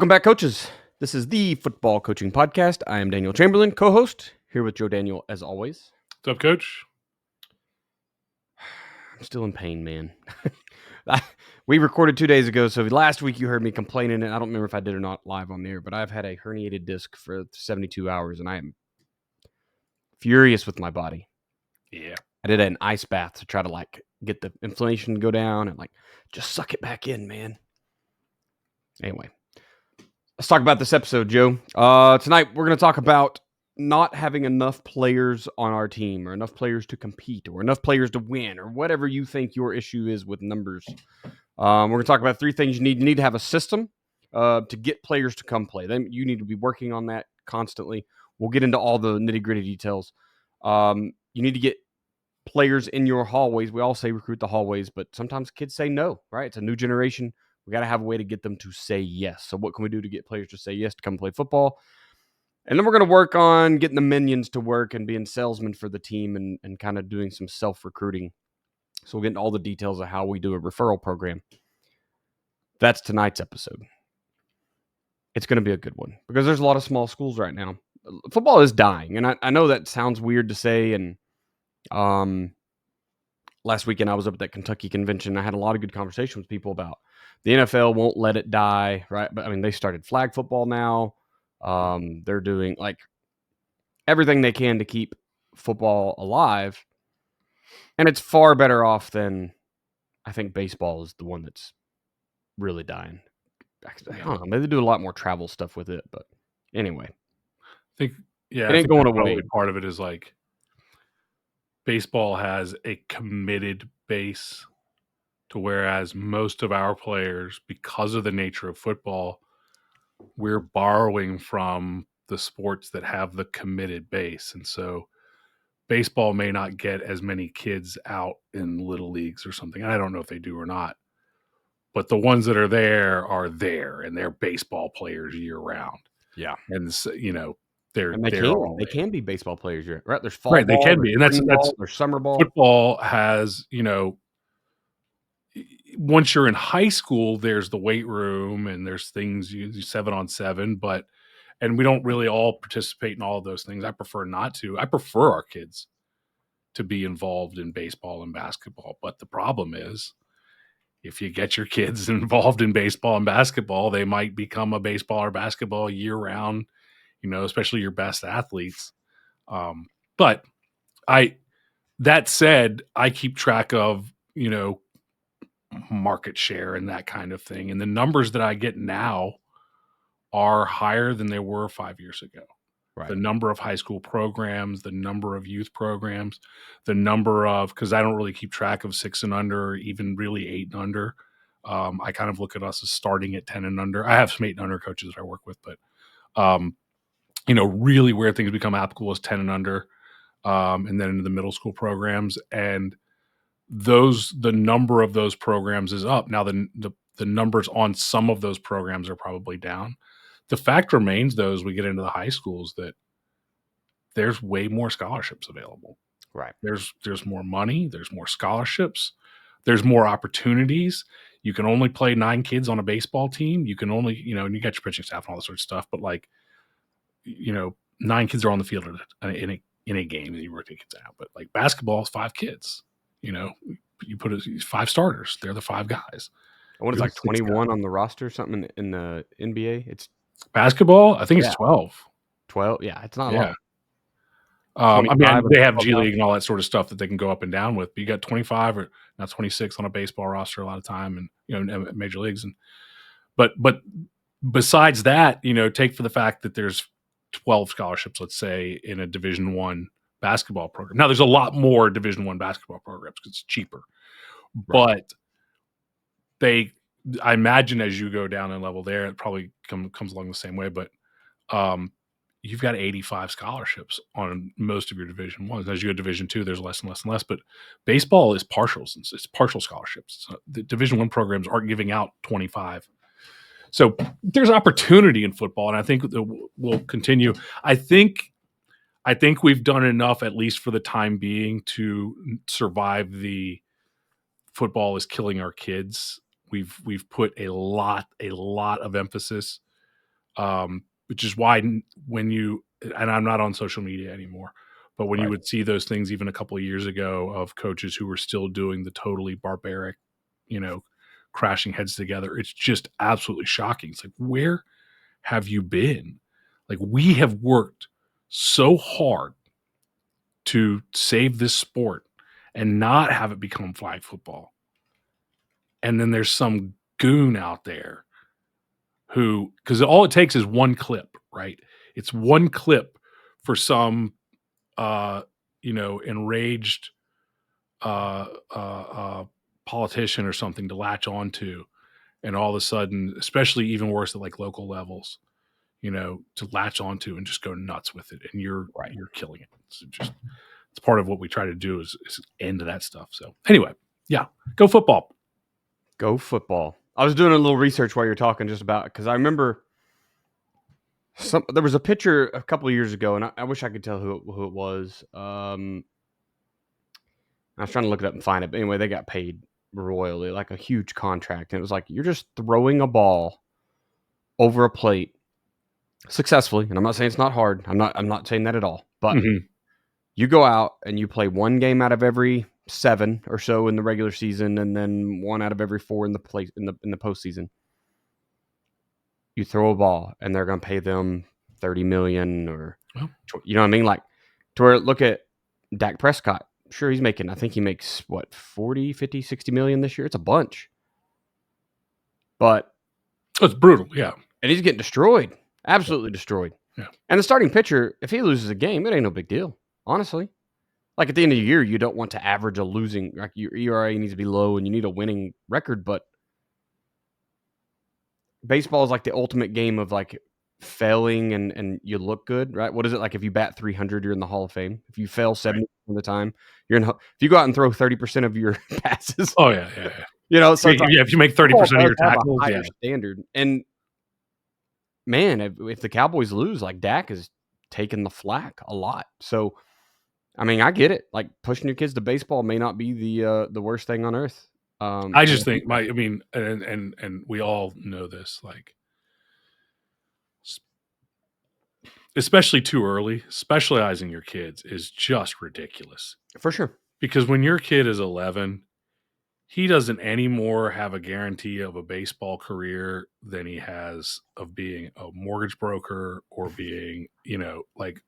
Welcome back, coaches. This is the Football Coaching Podcast. I am Daniel Chamberlain, co-host, here with Joe Daniel, as always. What's up, Coach? I'm still in pain, man. We recorded 2 days ago, so last week you heard me complaining, and I don't remember if I did or not live on there, but I've had a herniated disc for 72 hours, and I am furious with my body. Yeah. I did an ice bath to try to, get the inflammation to go down and, just suck it back in, man. Anyway. Let's talk about this episode, Joe. Tonight, we're going to talk about not having enough players on our team or enough players to compete or enough players to win or whatever you think your issue is with numbers. We're going to talk about three things you need. You need to have a system to get players to come play. Then you need to be working on that constantly. We'll get into all the nitty-gritty details. You need to get players in your hallways. We all say recruit the hallways, but sometimes kids say no, right? It's a new generation. We got to have a way to get them to say yes. So what can we do to get players to say yes to come play football? And then we're going to work on getting the minions to work and being salesmen for the team and kind of doing some self-recruiting. So we'll get into all the details of how we do a referral program. That's tonight's episode. It's going to be a good one because there's a lot of small schools right now. Football is dying. And I know that sounds weird to say. And last weekend I was up at that Kentucky convention. I had a lot of good conversations with people about the NFL won't let it die, right? But I mean, they started flag football now. They're doing everything they can to keep football alive. And it's far better off than I think baseball is the one that's really dying. I don't know. Maybe they do a lot more travel stuff with it, but anyway. It ain't going away. Part of it is baseball has a committed base to whereas most of our players, because of the nature of football, we're borrowing from the sports that have the committed base. And so baseball may not get as many kids out in little leagues or something. I don't know if they do or not. But the ones that are there, and they're baseball players year round. Yeah. And, they can be baseball players, right? There's fall right, ball, they can be. And that's there's summer ball. Football has, once you're in high school, there's the weight room and there's things you 7-on-7, and we don't really all participate in all of those things. I prefer not to. I prefer our kids to be involved in baseball and basketball. But the problem is, if you get your kids involved in baseball and basketball, they might become a baseball or basketball year round, especially your best athletes. But that said, I keep track of, market share and that kind of thing. And the numbers that I get now are higher than they were 5 years ago. Right. The number of high school programs, the number of youth programs, the number of, because I don't really keep track of 6 and under, or even really 8 and under. I kind of look at us as starting at 10 and under. I have some 8 and under coaches that I work with, but, really where things become applicable is 10 and under, and then into the middle school programs. And the number of those programs is up. Now the numbers on some of those programs are probably down. The fact remains, though, as we get into the high schools, that there's way more scholarships available. Right. There's more money. There's more scholarships. There's more opportunities. You can only play 9 kids on a baseball team. You can only, and you got your pitching staff and all that sort of stuff. But 9 kids are on the field in a game, and you rotate kids out. But basketball is 5 kids. You put 5 starters. They're the 5 guys. What is 21 on the roster or something in the NBA? It's basketball. I think it's 12. 12. Yeah, it's not a lot. They have G League and all that sort of stuff that they can go up and down with. But you got 25 or now 26 on a baseball roster a lot of time, and major leagues. But besides that, take for the fact that there's 12 scholarships, let's say, in a Division I basketball program. Now there's a lot more Division I basketball programs because it's cheaper, right. But I imagine as you go down in level there, it probably comes along the same way. But you've got 85 scholarships on most of your Division Ones. As you go to Division II, there's less and less and less. But baseball is partial, since it's partial scholarships. So the Division I programs aren't giving out 25. So there's opportunity in football, and I think we'll continue. I think we've done enough, at least for the time being, to survive the football is killing our kids. We've put a lot of emphasis which is why when you, and I'm not on social media anymore, but when you would see those things even a couple of years ago of coaches who were still doing the totally barbaric, crashing heads together, it's just absolutely shocking. It's like, where have you been? Like, we have worked so hard to save this sport and not have it become flag football. And then there's some goon out there who, because all it takes is one clip, right? It's one clip for some, enraged politician or something to latch onto, and all of a sudden, especially even worse at like local levels, to latch onto and just go nuts with it, and you're killing it. It's part of what we try to do is end that stuff. So anyway, yeah, go football. Go football. I was doing a little research while you're talking just about, because I remember there was a picture a couple of years ago, and I wish I could tell who it was. I was trying to look it up and find it, but anyway, they got paid royally, like a huge contract, and it was like, you're just throwing a ball over a plate successfully, and I'm not saying it's not hard. I'm not saying that at all, but you go out and you play one game out of every 7 or so in the regular season, and then 1 out of every 4 in the postseason. You throw a ball, and they're going to pay them $30 million, or you know what I mean? Like, to where, look at Dak Prescott. Sure, he's making, I think he makes what, 40, 50, 60 million this year. It's a bunch, but it's brutal. Yeah. And he's getting destroyed, absolutely destroyed. Yeah. And the starting pitcher, if he loses a game, it ain't no big deal, honestly. Like, at the end of the year, you don't want to average a losing, like, your ERA needs to be low and you need a winning record, but baseball is like the ultimate game of like failing and you look good, right? What is it like if you bat 300, you're in the Hall of Fame? If you fail 70% of the time, you're in. If you go out and throw 30% of your passes, oh yeah. So like, if you make 30% of your tackles, higher standard. And man, if the Cowboys lose, like, Dak is taking the flack a lot. So, I mean, I get it. Like, pushing your kids to baseball may not be the worst thing on earth. I just think and we all know this, like, especially too early, specializing your kids is just ridiculous. For sure. Because when your kid is 11, he doesn't anymore have a guarantee of a baseball career than he has of being a mortgage broker or being, like,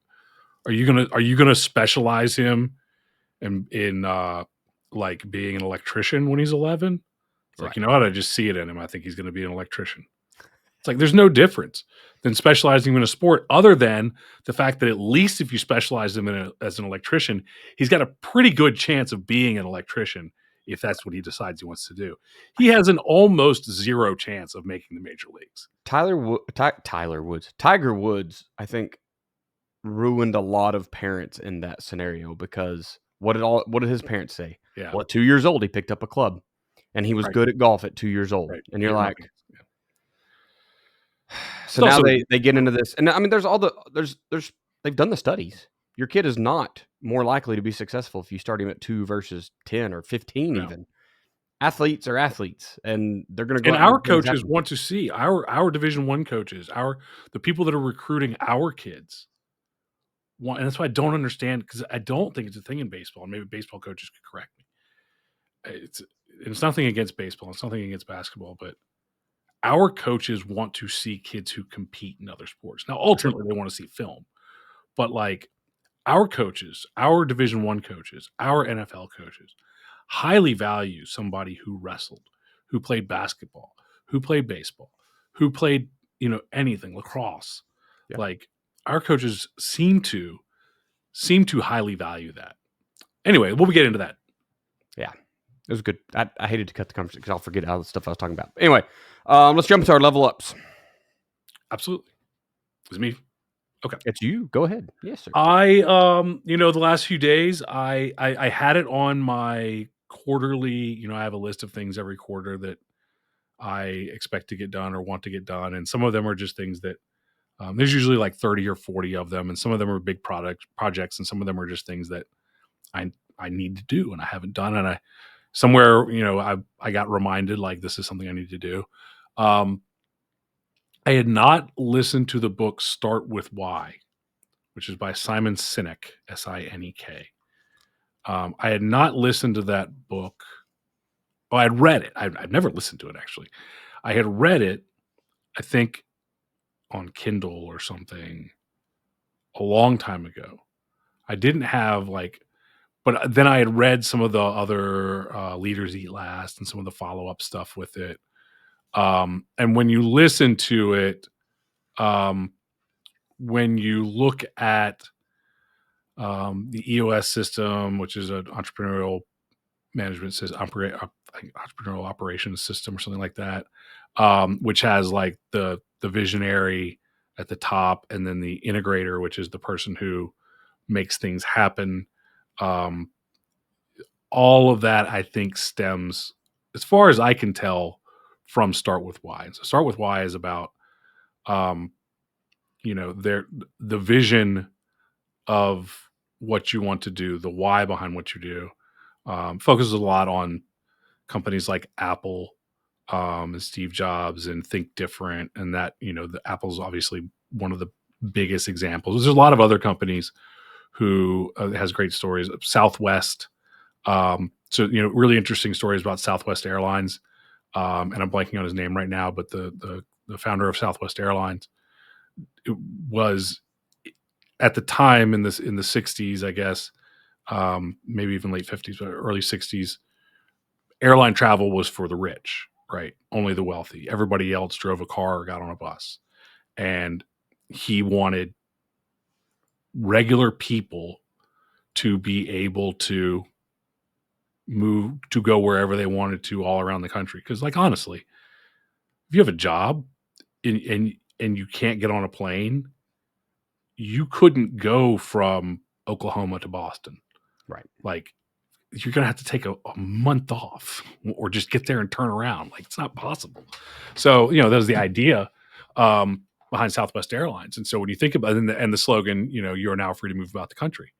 are you gonna specialize him in like being an electrician when he's 11? It's like, you know what? I just see it in him. I think he's going to be an electrician. It's like, there's no difference than specializing in a sport, other than the fact that at least if you specialize him as an electrician, he's got a pretty good chance of being an electrician if that's what he decides he wants to do. He has an almost zero chance of making the major leagues. Tiger Woods, I think, ruined a lot of parents in that scenario, because what did his parents say? Yeah. Well, at 2 years old, he picked up a club, and he was good at golf at 2 years old. Right. And you're like, so now they get into this, and I mean, there's they've done the studies. Your kid is not more likely to be successful if you start him at 2 versus 10 or 15 even. Athletes are athletes, and they're going to go. And our coaches want to see our Division I coaches, the people that are recruiting our kids. And that's why I don't understand, because I don't think it's a thing in baseball, and maybe baseball coaches could correct me. It's nothing against baseball, it's nothing against basketball, but our coaches want to see kids who compete in other sports. Now, ultimately, they want to see film, but like, our coaches, our Division I coaches, our NFL coaches highly value somebody who wrestled, who played basketball, who played baseball, who played, anything, lacrosse. Yeah. Like, our coaches seem to highly value that. Anyway, we'll get into that. Yeah, it was good. I hated to cut the conversation because I'll forget all the stuff I was talking about. Anyway, let's jump into our level ups. Absolutely. It's me. Okay. It's you. Go ahead. Yes, sir. The last few days, I had it on my quarterly, I have a list of things every quarter that I expect to get done or want to get done. And some of them are just things that, there's usually like 30 or 40 of them. And some of them are big projects. And some of them are just things that I need to do and I haven't done. And I got reminded, like, this is something I need to do. I had not listened to the book Start With Why, which is by Simon Sinek, Sinek. I had not listened to that book. Well, I'd read it. I'd never listened to it, actually. I had read it, I think, on Kindle or something a long time ago. I didn't have but then I had read some of the other Leaders Eat Last and some of the follow-up stuff with it. And when you listen to it, when you look at the EOS system, which is an entrepreneurial management system, entrepreneurial operations system or something like that, which has like the visionary at the top, and then the integrator, which is the person who makes things happen. All of that, I think, stems, as far as I can tell, from Start With Why. So Start With Why is about, the vision of what you want to do, the why behind what you do. Focuses a lot on companies like Apple, and Steve Jobs and Think Different, and that, the Apple's obviously one of the biggest examples. There's a lot of other companies who has great stories. Southwest. So, really interesting stories about Southwest Airlines. And I'm blanking on his name right now, but the founder of Southwest Airlines, it was at the time in the 60s, I guess, maybe even late 50s, but early 60s, airline travel was for the rich, right? Only the wealthy. Everybody else drove a car or got on a bus. And he wanted regular people to be able to move, to go wherever they wanted to all around the country. Because, honestly, if you have a job and you can't get on a plane, you couldn't go from Oklahoma to Boston. Right. You're going to have to take a month off or just get there and turn around. It's not possible. So, that was the idea behind Southwest Airlines. And so when you think about it, and the slogan, you're now free to move about the country,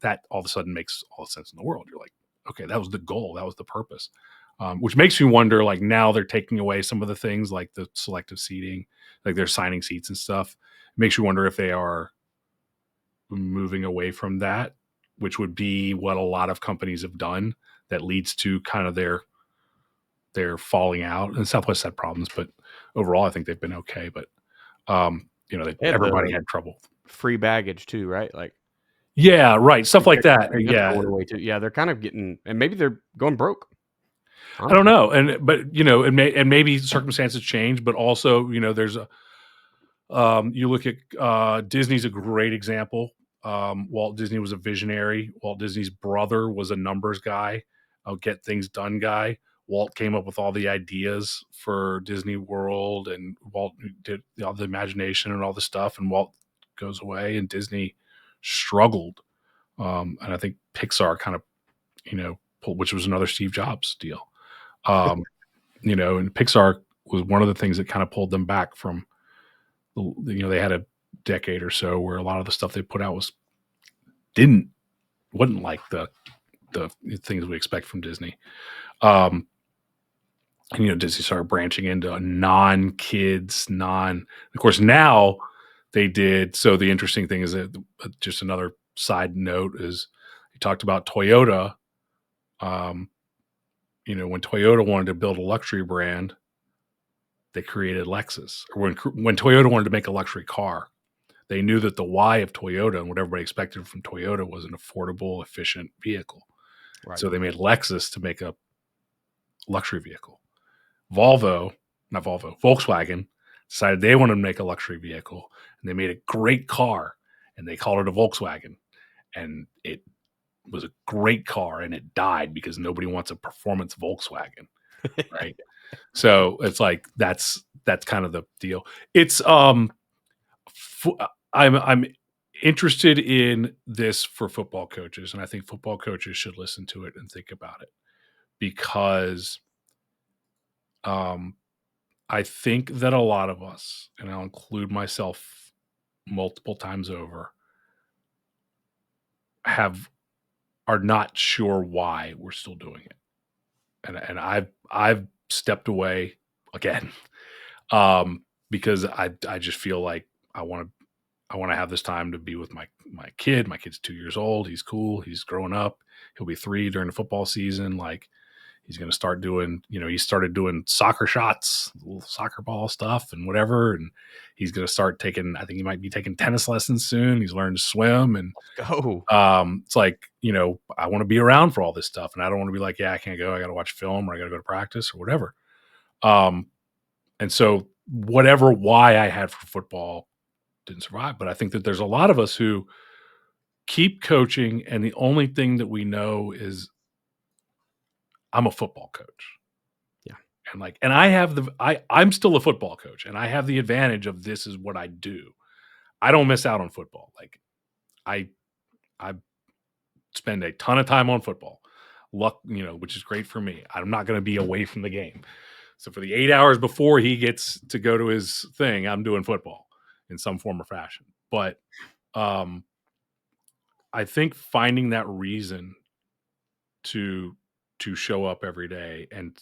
that all of a sudden makes all the sense in the world. You're like, okay, that was the goal. That was the purpose. Which makes me wonder, now they're taking away some of the things like the selective seating, they're signing seats and stuff. It makes you wonder if they are moving away from that, which would be what a lot of companies have done. That leads to kind of their falling out. And Southwest had problems, but overall, I think they've been okay. But everybody had trouble. Free baggage too, right? Yeah, right. Stuff like that. Yeah. Going away too. Yeah, they're kind of getting, and maybe they're going broke. I don't know. And maybe circumstances change, but also, there's you look at Disney's a great example. Walt Disney was a visionary. Walt Disney's brother was a numbers guy, a get things done guy. Walt came up with all the ideas for Disney World, and Walt did all the imagination and all the stuff, and Walt goes away, and Disney struggled. And I think Pixar kind of, which was another Steve Jobs deal. And Pixar was one of the things that kind of pulled them back from, they had a decade or so where a lot of the stuff they put out wasn't like the things we expect from Disney. And, Disney started branching into non-kids, of course, now they did. So the interesting thing is that, just another side note, is he talked about Toyota. When Toyota wanted to build a luxury brand, they created Lexus. Or when Toyota wanted to make a luxury car, they knew that the why of Toyota and what everybody expected from Toyota was an affordable, efficient vehicle. Right. So they made Lexus to make a luxury vehicle. Volkswagen decided they wanted to make a luxury vehicle, and they made a great car, and they called it a Volkswagen. And it was a great car, and it died because nobody wants a performance Volkswagen, right? So it's that's kind of the deal. It's I'm interested in this for football coaches, and I think football coaches should listen to it and think about it, because I think that a lot of us, and I'll include myself multiple times over, are not sure why we're still doing it. And I've stepped away again, because I just feel like I want to have this time to be with my kid. My kid's 2 years old. He's cool. He's growing up. He'll be 3 during the football season. Like, he's going to start doing, he started doing soccer shots, little soccer ball stuff and whatever. And he's going to start taking, I think he might be taking tennis lessons soon. He's learned to swim. And it's like, I want to be around for all this stuff. And I don't want to be like, I can't go. I got to watch film, or I got to go to practice or whatever. And so whatever why I had for football didn't survive. But I think that there's a lot of us who keep coaching, and the only thing that we know is I'm a football coach. Yeah. And I have I'm still a football coach, and I have the advantage of this is what I do. I don't miss out on football. Like, I spend a ton of time on football, which is great for me. I'm not going to be away from the game. So for the 8 hours before he gets to go to his thing, I'm doing football in some form or fashion. But I think finding that reason to show up every day and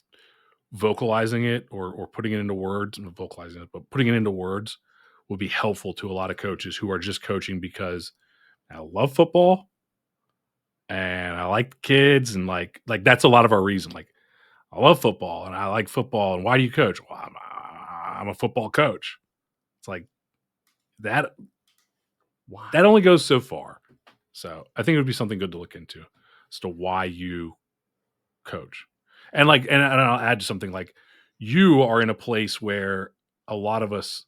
vocalizing it or putting it into words, not vocalizing it, but putting it into words will be helpful to a lot of coaches who are just coaching because I love football and I like kids, and like that's a lot of our reason. Like, I love football and I like football. And why do you coach? Well, I'm a football coach. It's like that. Wow. That only goes so far. So I think it would be something good to look into as to why you coach. And and I'll add something like, you are in a place where a lot of us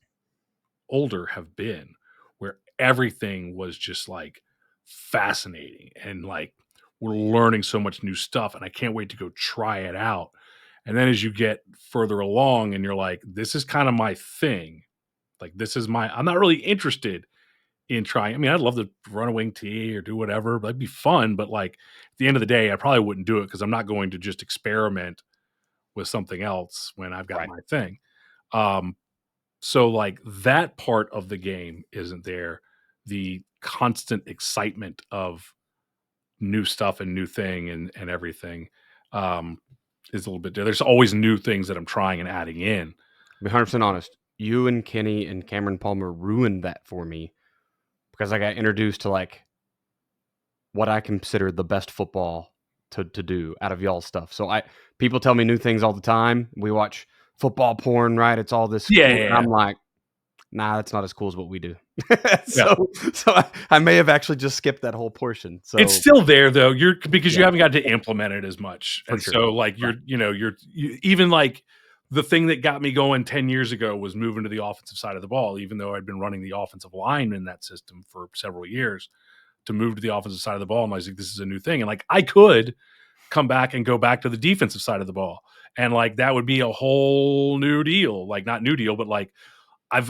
older have been, where everything was just like fascinating and like we're learning so much new stuff, and I can't wait to go try it out. And then as you get further along and you're like, this is kind of my thing. Like, I'm not really interested in trying. I mean, I'd love to run a wing tee or do whatever. That'd be fun. But like, at the end of the day, I probably wouldn't do it because I'm not going to just experiment with something else when I've got my thing. So like, that part of the game isn't there. The constant excitement of new stuff and new thing and everything is a little bit. There's always new things that I'm trying and adding in. To be 100% honest, you and Kenny and Cameron Palmer ruined that for me, because I got introduced to like what I consider the best football to do out of y'all's stuff. So people tell me new things all the time. We watch football porn, right? It's all this. Yeah. I'm like, nah, that's not as cool as what we do. So I may have actually just skipped that whole portion. So it's still there though. Because you haven't got to implement it as much. And so like, you're even like, the thing that got me going 10 years ago was moving to the offensive side of the ball, even though I'd been running the offensive line in that system for several years. To move to the offensive side of the ball, and I was like, this is a new thing. And like, I could come back and go back to the defensive side of the ball, and like, that would be a whole new deal. Like, not new deal, but like, I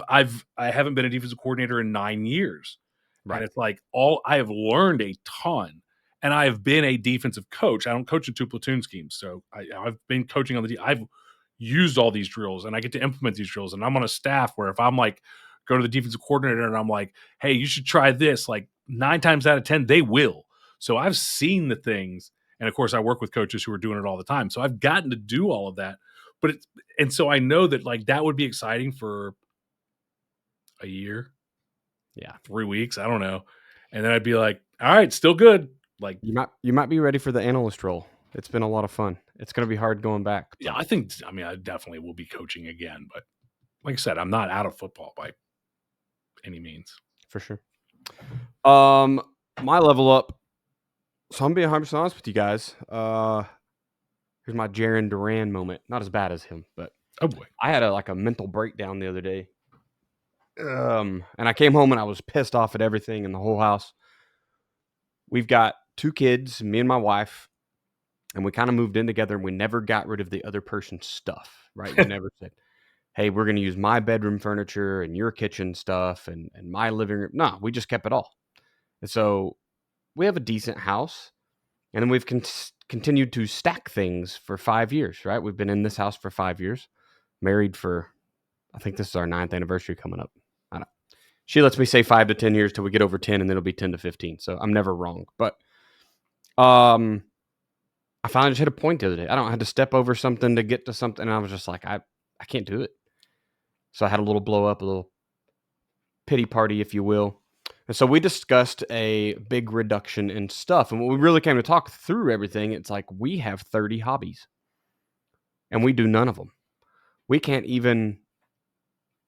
haven't been a defensive coordinator in 9 years. Right. And it's like, I have learned a ton, and I have been a defensive coach. I don't coach in 2 platoon schemes. So I've been coaching on I've used all these drills, and I get to implement these drills. And I'm on a staff where if I'm like, go to the defensive coordinator and I'm like, hey, you should try this, like 9 times out of 10, they will. So I've seen the things. And of course I work with coaches who are doing it all the time. So I've gotten to do all of that, and so I know that like, that would be exciting for a year. Yeah. 3 weeks. I don't know. And then I'd be like, all right, still good. Like, you might be ready for the analyst role. It's been a lot of fun. It's going to be hard going back. Yeah, I definitely will be coaching again, but like I said, I'm not out of football by any means. For sure. My level up. So I'm being 100% honest with you guys. Here's my Jaron Duran moment. Not as bad as him, but oh boy, I had a mental breakdown the other day. And I came home and I was pissed off at everything in the whole house. We've got 2 kids, me and my wife, and we kind of moved in together, and we never got rid of the other person's stuff, right? We never said, hey, we're going to use my bedroom furniture and your kitchen stuff and my living room. No, we just kept it all. And so we have a decent house, and then we've continued to stack things for 5 years, right? We've been in this house for 5 years, married for, I think this is our 9th anniversary coming up. I don't know. She lets me say 5 to 10 years till we get over 10, and then it'll be 10 to 15. So I'm never wrong. But I finally just hit a point the other day. I had to step over something to get to something, and I was just like, I can't do it. So I had a little blow up, a little pity party, if you will. And so we discussed a big reduction in stuff. And when we really came to talk through everything, it's like we have 30 hobbies and we do none of them. We can't even,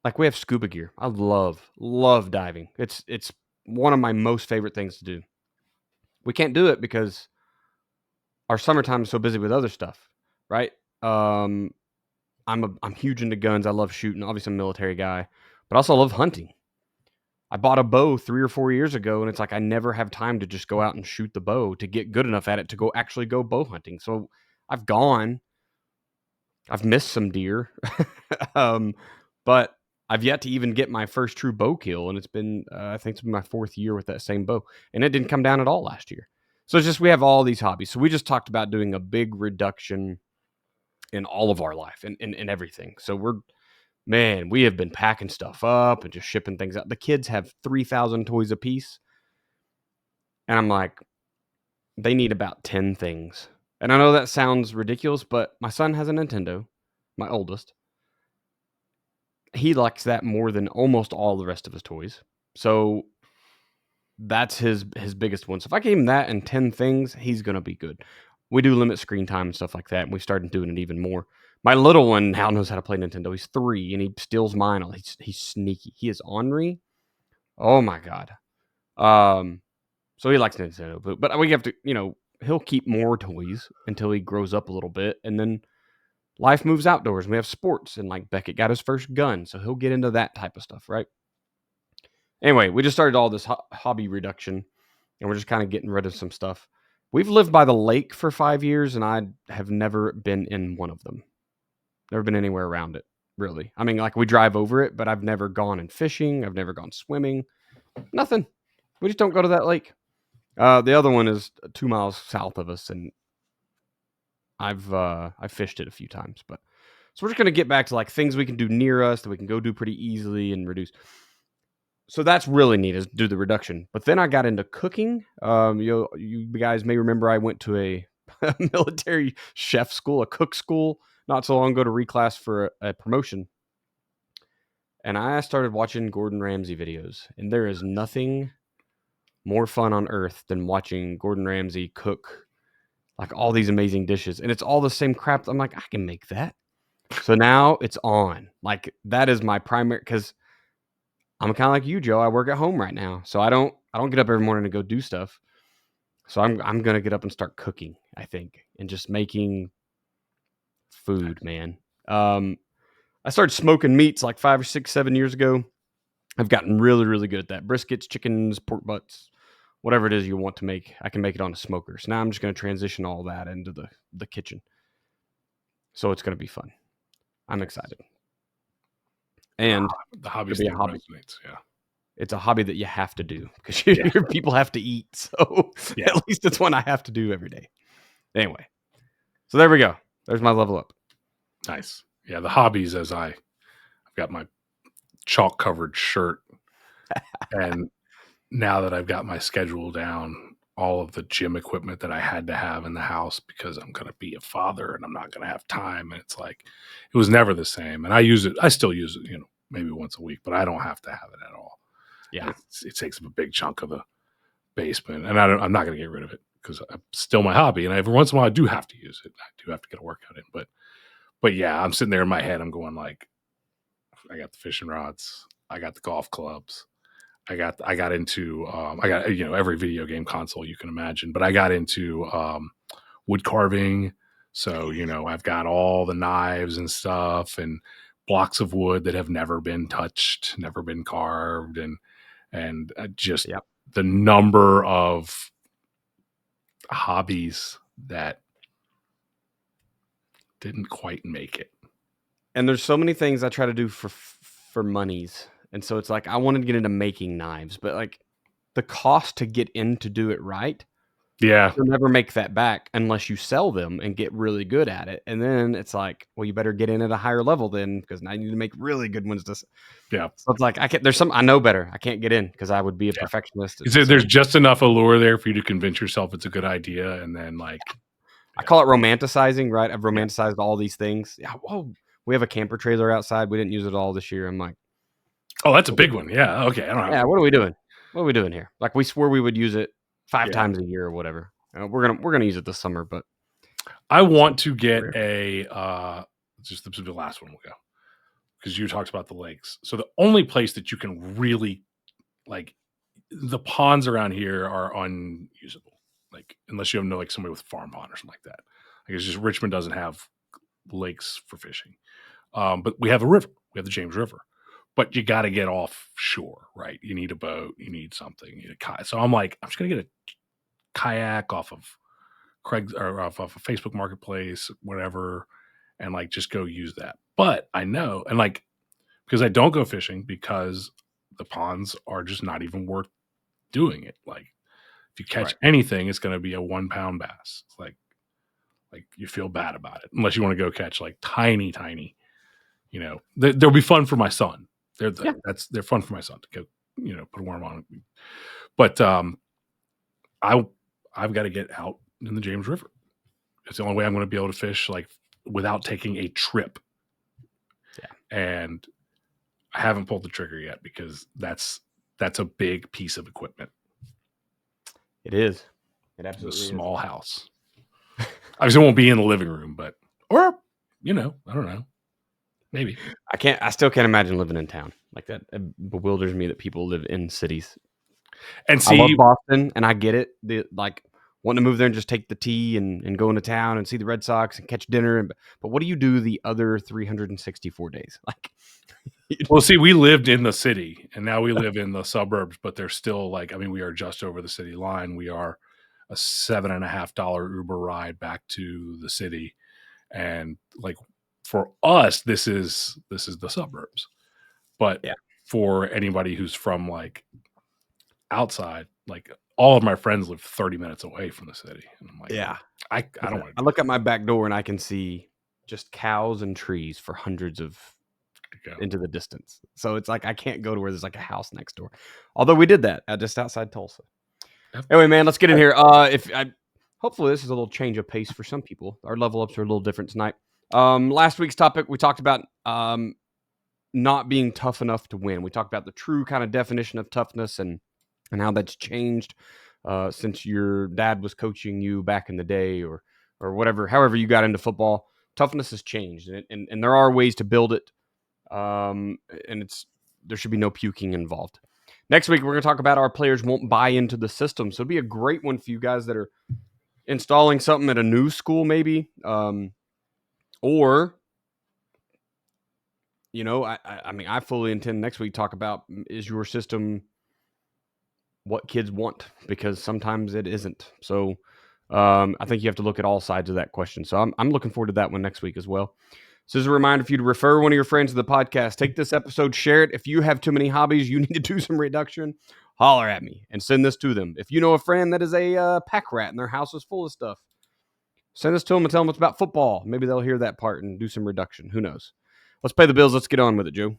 like, we have scuba gear. I love diving. It's one of my most favorite things to do. We can't do it because our summertime is so busy with other stuff, right? I'm huge into guns. I love shooting. Obviously, I'm a military guy, but I also love hunting. I bought a bow 3 or 4 years ago, and it's like I never have time to just go out and shoot the bow to get good enough at it to go bow hunting. So I've missed some deer, but I've yet to even get my first true bow kill, and it's been I think it's been my 4th year with that same bow, and it didn't come down at all last year. So it's just we have all these hobbies. So we just talked about doing a big reduction in all of our life and in everything. So we have been packing stuff up and just shipping things out. The kids have 3,000 toys a piece. And I'm like, they need about 10 things. And I know that sounds ridiculous, but my son has a Nintendo, my oldest. He likes that more than almost all the rest of his toys. So that's his biggest one. So if I gave him that and 10 things, he's going to be good. We do limit screen time and stuff like that, and we started doing it even more. My little one now knows how to play Nintendo. He's 3, and he steals mine. He's sneaky. He is ornery. Oh, my God. So he likes Nintendo. But we have to, he'll keep more toys until he grows up a little bit, and then life moves outdoors. And we have sports, and like Beckett got his first gun, so he'll get into that type of stuff, right? Anyway, we just started all this hobby reduction, and we're just kind of getting rid of some stuff. We've lived by the lake for 5 years, and I have never been in one of them. Never been anywhere around it, really. I mean, like, we drive over it, but I've never gone in fishing. I've never gone swimming. Nothing. We just don't go to that lake. The other one is 2 miles south of us, and I've fished it a few times. But so we're just going to get back to like things we can do near us that we can go do pretty easily and reduce. So that's really neat, is do the reduction. But then I got into cooking. You guys may remember I went to a military chef school, a cook school, not so long ago to reclass for a promotion. And I started watching Gordon Ramsay videos. And there is nothing more fun on earth than watching Gordon Ramsay cook like all these amazing dishes. And it's all the same crap. I'm like, I can make that. So now it's on. Like, that is my primary, because I'm kind of like you, Joe. I work at home right now, so I don't get up every morning to go do stuff. So I'm gonna get up and start cooking, I think, and just making food, man. I started smoking meats like 5 or 6, 7 years ago. I've gotten really, really good at that. Briskets, chickens, pork butts, whatever it is you want to make, I can make it on a smoker. So now I'm just gonna transition all that into the kitchen. So it's gonna be fun. I'm excited. And the hobbies be a hobby. Yeah, it's a hobby that you have to do because your people have to eat. So at least it's one I have to do every day. Anyway, so there we go. There's my level up. Nice. Yeah, the hobbies, as I've got my chalk covered shirt, and now that I've got my schedule down, all of the gym equipment that I had to have in the house because I'm going to be a father and I'm not going to have time. And it's like, it was never the same. And I still use it, maybe once a week, but I don't have to have it at all. Yeah. It takes up a big chunk of the basement, and I'm not going to get rid of it because it's still my hobby. And every once in a while I do have to use it. I do have to get a workout in, but yeah, I'm sitting there in my head. I'm going like, I got the fishing rods. I got the golf clubs. I got into every video game console you can imagine, but I got into wood carving. So, I've got all the knives and stuff and blocks of wood that have never been touched, never been carved, and just the number of hobbies that didn't quite make it. And there's so many things I try to do for monies. And so it's like, I wanted to get into making knives, but like the cost to get in to do it right. Yeah. You'll never make that back unless you sell them and get really good at it. And then it's like, well, you better get in at a higher level then, because now you need to make really good ones. Yeah. So it's like, I know better. I can't get in because I would be a perfectionist. There's just enough allure there for you to convince yourself it's a good idea. And then like, I call it romanticizing, right? I've romanticized all these things. Yeah. Whoa, We have a camper trailer outside. We didn't use it all this year. I'm like, oh, that's a big one. Yeah. Okay. I don't know. Yeah. What are we doing? What are we doing here? Like, we swore we would use it 5 times a year or whatever. We're gonna use it this summer, but I want to get just the last one we'll go, because you talked about the lakes. So the only place that you can really, like, the ponds around here are unusable, like, unless you have like somebody with a farm pond or something like that. Like, it's just Richmond doesn't have lakes for fishing, but we have a river. We have the James River, but you got to get offshore, right? You need a boat, you need something, you need a kayak. So I'm like, I'm just gonna get a kayak off of Craig's or off of a Facebook Marketplace, whatever, and like just go use that. But I know, and like, because I don't go fishing because the ponds are just not even worth doing it. Like, if you catch anything, it's going to be a 1 pound bass. It's like you feel bad about it, unless you want to go catch like tiny, they'll be fun for my son. They're fun for my son to go, put a worm on it. But I've got to get out in the James River. It's the only way I'm going to be able to fish, like, without taking a trip. Yeah. And I haven't pulled the trigger yet, because that's a big piece of equipment. It is. It absolutely is. A small house. Obviously, it won't be in the living room, or I don't know. Maybe. I still can't imagine living in town like that. It bewilders me that people live in cities. And see, I love Boston, and I get it. Wanting to move there and just take the T and go into town and see the Red Sox and catch dinner. But what do you do the other 364 days? Like, well, see, we lived in the city, and now we live in the suburbs, but they're still we are just over the city line. We are a $7.50 Uber ride back to the city. And like, for us, this is the suburbs. But for anybody who's from like outside, like, all of my friends live 30 minutes away from the city. And I'm like, I don't want to. I look at my back door and I can see just cows and trees for hundreds of into the distance. So it's like, I can't go to where there's like a house next door. Although we did that just outside Tulsa. Anyway, man, let's get in here. Hopefully this is a little change of pace for some people. Our level ups are a little different tonight. Last week's topic, we talked about not being tough enough to win. We talked about the true kind of definition of toughness and how that's changed since your dad was coaching you back in the day, or whatever, however you got into football. Toughness has changed, and there are ways to build it, and there should be no puking involved. Next week, we're going to talk about our players won't buy into the system. So it'll be a great one for you guys that are installing something at a new school, maybe, or, I fully intend next week to talk about, is your system what kids want? Because sometimes it isn't. So I think you have to look at all sides of that question. So I'm looking forward to that one next week as well. So as a reminder for you to refer one of your friends to the podcast, take this episode, share it. If you have too many hobbies, you need to do some reduction, holler at me and send this to them. If you know a friend that is a pack rat and their house is full of stuff, send this to them and tell them it's about football. Maybe they'll hear that part and do some reduction. Who knows? Let's pay the bills. Let's get on with it, Joe.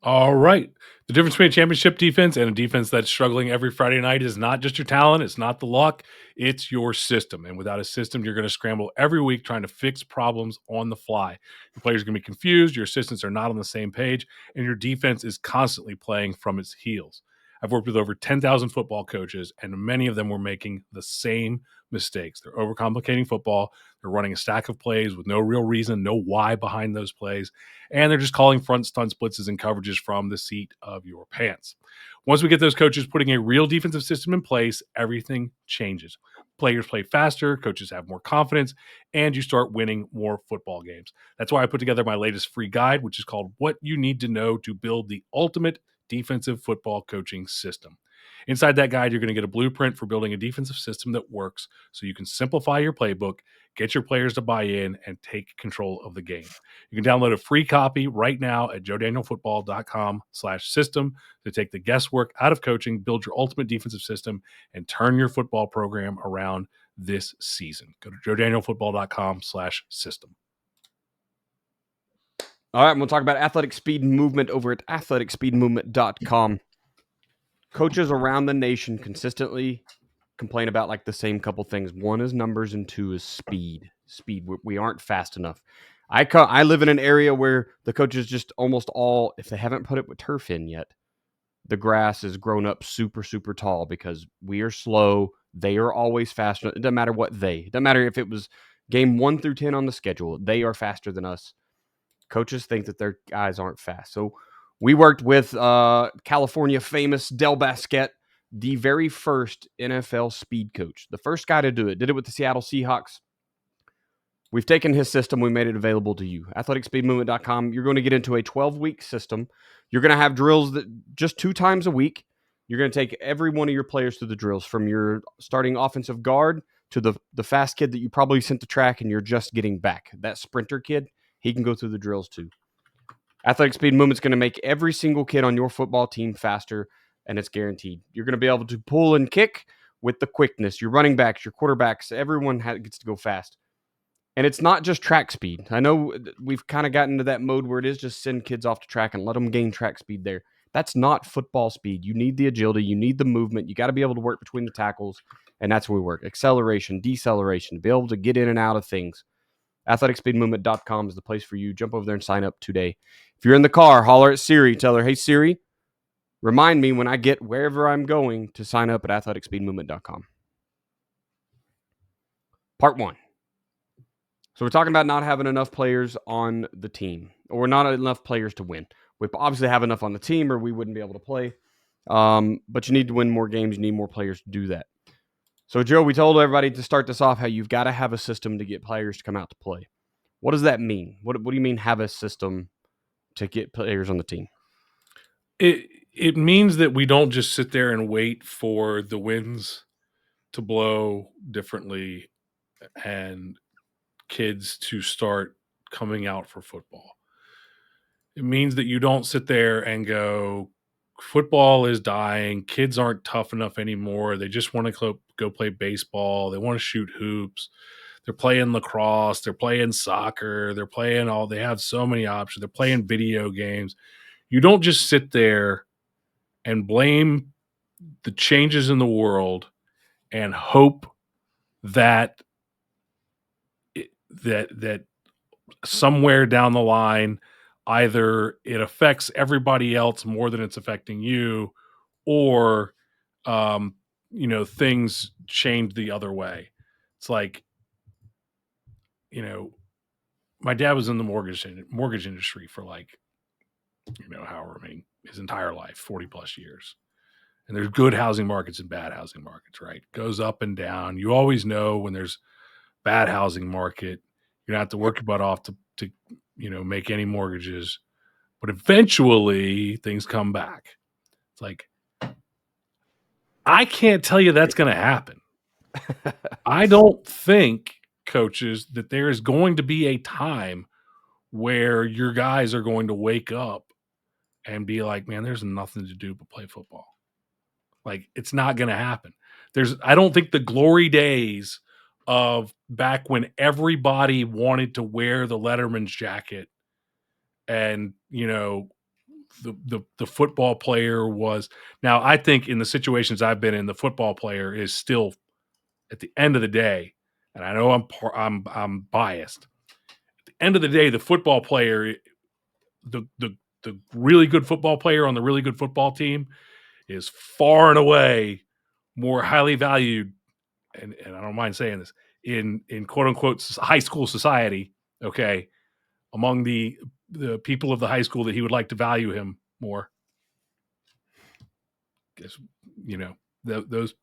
All right. The difference between a championship defense and a defense that's struggling every Friday night is not just your talent. It's not the luck. It's your system. And without a system, you're going to scramble every week trying to fix problems on the fly. Your players are going to be confused. Your assistants are not on the same page. And your defense is constantly playing from its heels. I've worked with over 10,000 football coaches, and many of them were making the same mistakes. They're overcomplicating football. They're running a stack of plays with no real reason, no why behind those plays. And they're just calling front stunt splitzes and coverages from the seat of your pants. Once we get those coaches putting a real defensive system in place, everything changes. Players play faster, coaches have more confidence, and you start winning more football games. That's why I put together my latest free guide, which is called What You Need to Know to Build the Ultimate Defensive Football Coaching System. Inside that guide, you're going to get a blueprint for building a defensive system that works so you can simplify your playbook, get your players to buy in, and take control of the game. You can download a free copy right now at joedanielfootball.com/system to take the guesswork out of coaching, build your ultimate defensive system, and turn your football program around this season. Go to joedanielfootball.com/system. All right, we'll talk about athletic speed and movement over at athleticspeedmovement.com. Coaches around the nation consistently complain about like the same couple things. One is numbers and two is speed. We aren't fast enough. I live in an area where the coaches just almost all, if they haven't put it with turf in yet, the grass is grown up super, super tall because we are slow. They are always faster. It doesn't matter it doesn't matter if it was game 1 through 10 on the schedule. They are faster than us. Coaches think that their guys aren't fast. So we worked with California famous Del Basquette, the very first NFL speed coach, the first guy to do it. Did it with the Seattle Seahawks. We've taken his system. We made it available to you. AthleticSpeedMovement.com. You're going to get into a 12-week system. You're going to have drills that just 2 times a week. You're going to take every one of your players through the drills, from your starting offensive guard to the fast kid that you probably sent to track and you're just getting back. That sprinter kid, he can go through the drills too. Athletic Speed Movement's going to make every single kid on your football team faster, and it's guaranteed. You're going to be able to pull and kick with the quickness. Your running backs, your quarterbacks, everyone gets to go fast. And it's not just track speed. I know we've kind of gotten into that mode where it is just send kids off to track and let them gain track speed there. That's not football speed. You need the agility. You need the movement. You got to be able to work between the tackles, and that's where we work. Acceleration, deceleration, be able to get in and out of things. AthleticSpeedMovement.com is the place for you. Jump over there and sign up today. If you're in the car, holler at Siri. Tell her, hey, Siri, remind me when I get wherever I'm going to sign up at AthleticSpeedMovement.com. Part 1. So we're talking about not having enough players on the team, or not enough players to win. We obviously have enough on the team or we wouldn't be able to play. But you need to win more games. You need more players to do that. So, Joe, we told everybody to start this off how you've got to have a system to get players to come out to play. What does that mean? What do you mean have a system to get players on the team? It means that we don't just sit there and wait for the winds to blow differently and kids to start coming out for football. It means that you don't sit there and go, football is dying. Kids aren't tough enough anymore. They just want to go play baseball. They want to shoot hoops. They're playing lacrosse. They're playing soccer. They have so many options. They're playing video games. You don't just sit there and blame the changes in the world and hope that that somewhere down the line, either it affects everybody else more than it's affecting you, or things change the other way. It's like, my dad was in the mortgage industry for his entire life, 40 plus years. And there's good housing markets and bad housing markets, right? It goes up and down. You always know when there's bad housing market, you don't have to work your butt off to make any mortgages, but eventually things come back. It's like, I can't tell you that's going to happen. I don't think, coaches, that there is going to be a time where your guys are going to wake up and be like, man, there's nothing to do but play football. Like, it's not going to happen. I don't think the glory days of back when everybody wanted to wear the Letterman's jacket and, the football player was. Now, I think in the situations I've been in, the football player is still, at the end of the day, and I know I'm biased. At the end of the day, the football player, the really good football player on the really good football team, is far and away more highly valued, and I don't mind saying this, in quote unquote high school society, okay, among the people of the high school that he would like to value him more. Guess those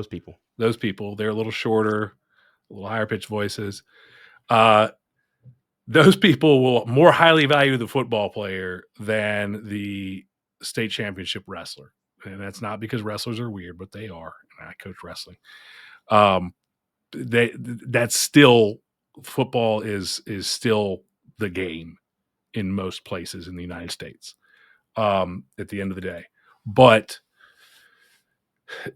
people, they're a little shorter, a little higher pitched voices. Those people will more highly value the football player than the state championship wrestler. And that's not because wrestlers are weird, but they are. And I coach wrestling. That's still, football is still the game in most places in the United States at the end of the day. But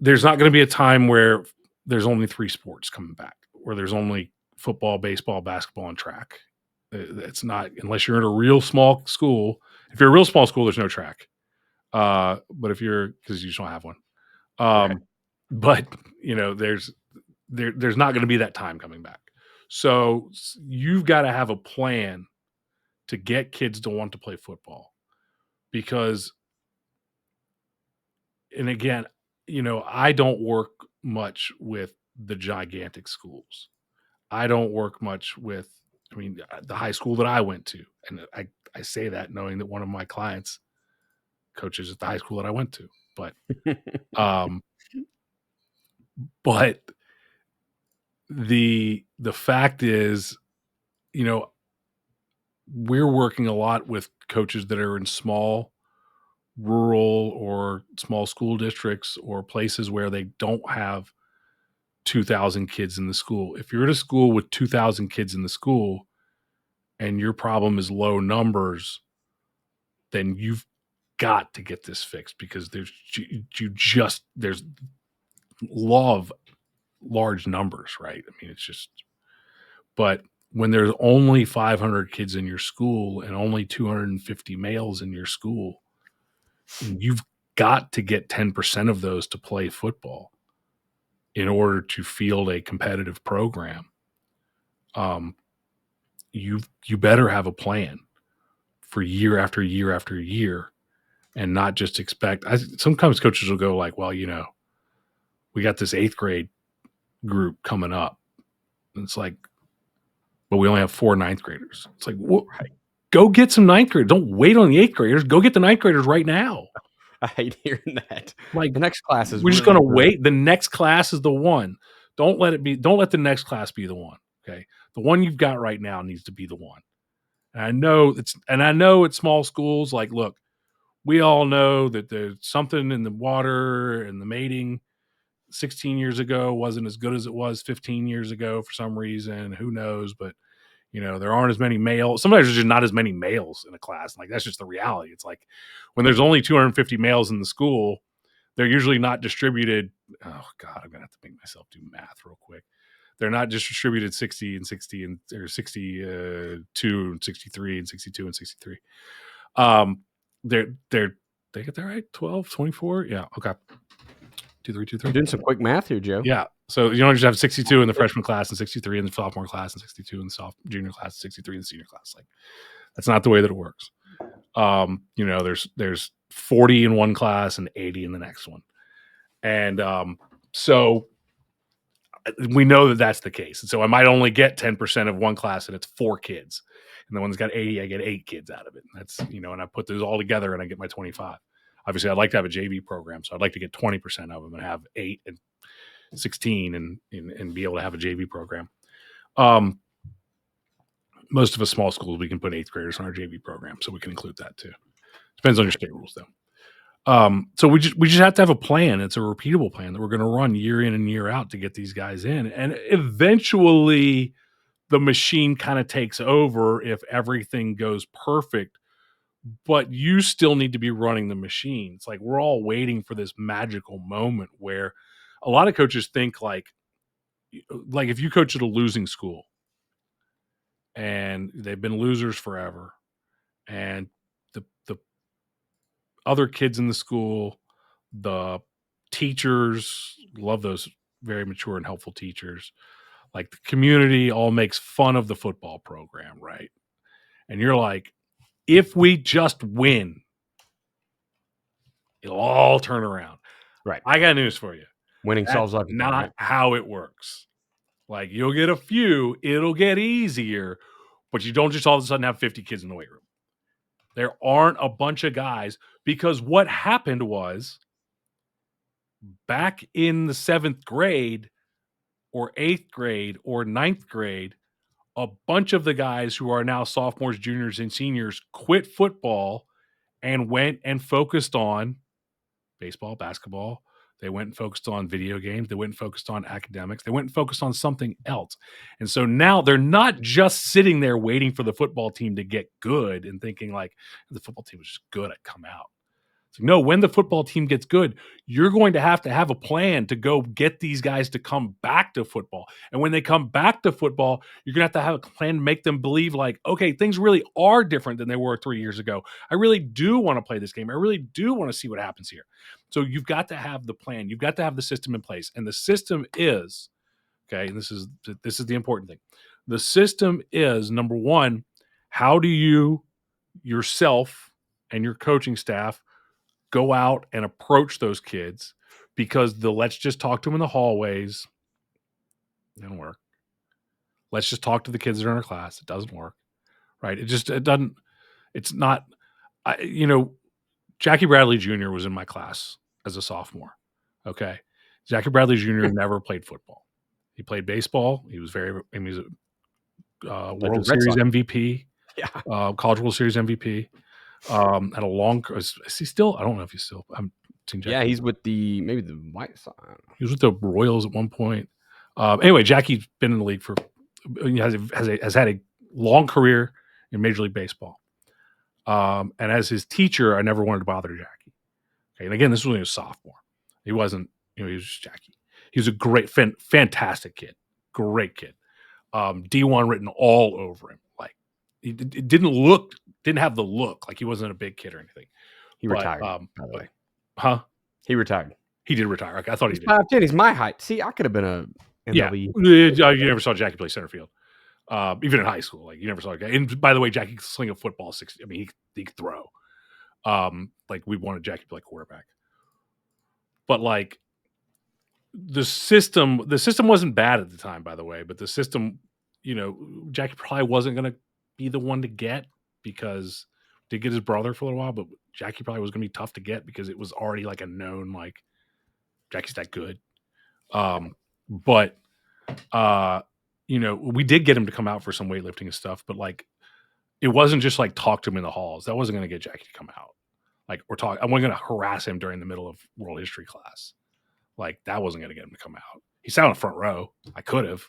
there's not going to be a time where there's only 3 sports coming back, where there's only football, baseball, basketball, and track. It's not, unless you're in a real small school. If you're a real small school, there's no track. But if because you just don't have one. Right. But there's not going to be that time coming back. So you've got to have a plan to get kids to want to play football, because, and again, I don't work much with the gigantic schools. I don't work much with, the high school that I went to. And I say that knowing that one of my clients coaches at the high school that I went to. But the fact is, we're working a lot with coaches that are in small rural or small school districts or places where they don't have 2,000 kids in the school. If you're at a school with 2,000 kids in the school and your problem is low numbers, then you've got to get this fixed, because there's law of large numbers, right? It's just, but when there's only 500 kids in your school and only 250 males in your school, you've got to get 10% of those to play football in order to field a competitive program. You better have a plan for year after year after year, and not just expect. Sometimes coaches will go like, well, we got this 8th grade group coming up. And it's like, but we only have 4 9th graders. It's like, well, go get some 9th graders. Don't wait on the 8th graders. Go get the 9th graders right now. I hate hearing that. Like, the next class is, we're just going to wait. The next class is the one. Don't let the next class be the one. Okay. The one you've got right now needs to be the one. And I know it's small schools. Like, look, we all know that there's something in the water, and the mating 16 years ago wasn't as good as it was 15 years ago for some reason. Who knows? But, there aren't as many males. Sometimes there's just not as many males in a class. Like, that's just the reality. It's like, when there's only 250 males in the school, they're usually not distributed. Oh God, I'm going to have to make myself do math real quick. They're not just distributed 60 and 60 and or 62 and 63 and 62 and 63. They get that right? 12, 24? Yeah. Okay. 2, 3, 2, 3. You're doing some quick math here, Joe. Yeah. So you don't just have 62 in the freshman class and 63 in the sophomore class and 62 in the junior class, 63 in the senior class. Like, that's not the way that it works. There's 40 in one class and 80 in the next one. And so we know that that's the case. And so I might only get 10% of one class, and it's 4 kids. And the one that's got 80, I get 8 kids out of it. And that's, and I put those all together and I get my 25. Obviously, I'd like to have a JV program, so I'd like to get 20% of them and have 8 and 16 and be able to have a JV program. Most of us small schools, we can put 8th graders on our JV program, so we can include that too. Depends on your state rules, though. So we just have to have a plan. It's a repeatable plan that we're going to run year in and year out to get these guys in, and eventually the machine kind of takes over if everything goes perfect. But you still need to be running the machine. It's like we're all waiting for this magical moment where a lot of coaches think like if you coach at a losing school and they've been losers forever, and the other kids in the school, the teachers, love those very mature and helpful teachers, like the community all makes fun of the football program, right? And you're like, if we just win, it'll all turn around. Right. I got news for you. Winning solves everything. Not right? how it works. Like, you'll get a few, it'll get easier, but you don't just all of a sudden have 50 kids in the weight room. There aren't a bunch of guys, because what happened was back in the 7th grade or 8th grade or 9th grade, a bunch of the guys who are now sophomores, juniors, and seniors quit football and went and focused on baseball, basketball. They went and focused on video games. They went and focused on academics. They went and focused on something else. And so now they're not just sitting there waiting for the football team to get good and thinking like, the football team was just good, I'd come out. So no, when the football team gets good, you're going to have a plan to go get these guys to come back to football. And when they come back to football, you're going to have a plan to make them believe like, okay, things really are different than they were 3 years ago. I really do want to play this game. I really do want to see what happens here. So you've got to have the plan. You've got to have the system in place. And the system is, okay, and this is the important thing. The system is, number one, how do you yourself and your coaching staff go out and approach those kids? Because the let's just talk to them in the hallways, it don't work. Let's just talk to the kids that are in our class. It doesn't work, right? It doesn't. It's not. Jackie Bradley Jr. was in my class as a sophomore. Okay, Jackie Bradley Jr. never played football. He played baseball. He was a World Series MVP. Yeah, College World Series MVP. Had a long. Is he still? I don't know if he's still. I'm seeing Jackie. Yeah, he's with maybe the White Sox. He was with the Royals at one point. Anyway, Jackie's been in the league has had a long career in Major League Baseball. And as his teacher, I never wanted to bother Jackie. Okay, and again, this was when he was a sophomore. He wasn't. He was just Jackie. He was a great, fantastic kid. Great kid. D1 written all over him. Like it didn't have the look. Like he wasn't a big kid or anything. He retired, by the way. Huh? He retired. He did retire. I thought he did. 5'10". He's my height. See, I could have been a MLB. Yeah, you never saw Jackie play center field, even in high school. Like you never saw a guy. And by the way, Jackie could sling a football 60. I mean, he could throw. Like we wanted Jackie to play quarterback, but like the system wasn't bad at the time, by the way. But the system, Jackie probably wasn't going to be the one to get because did get his brother for a little while, but Jackie probably was going to be tough to get because it was already like a known like Jackie's that good. But we did get him to come out for some weightlifting and stuff, but like it wasn't just like talk to him in the halls. That wasn't going to get Jackie to come out. Like I wasn't going to harass him during the middle of world history class. Like that wasn't going to get him to come out. He sat on the front row. I could have.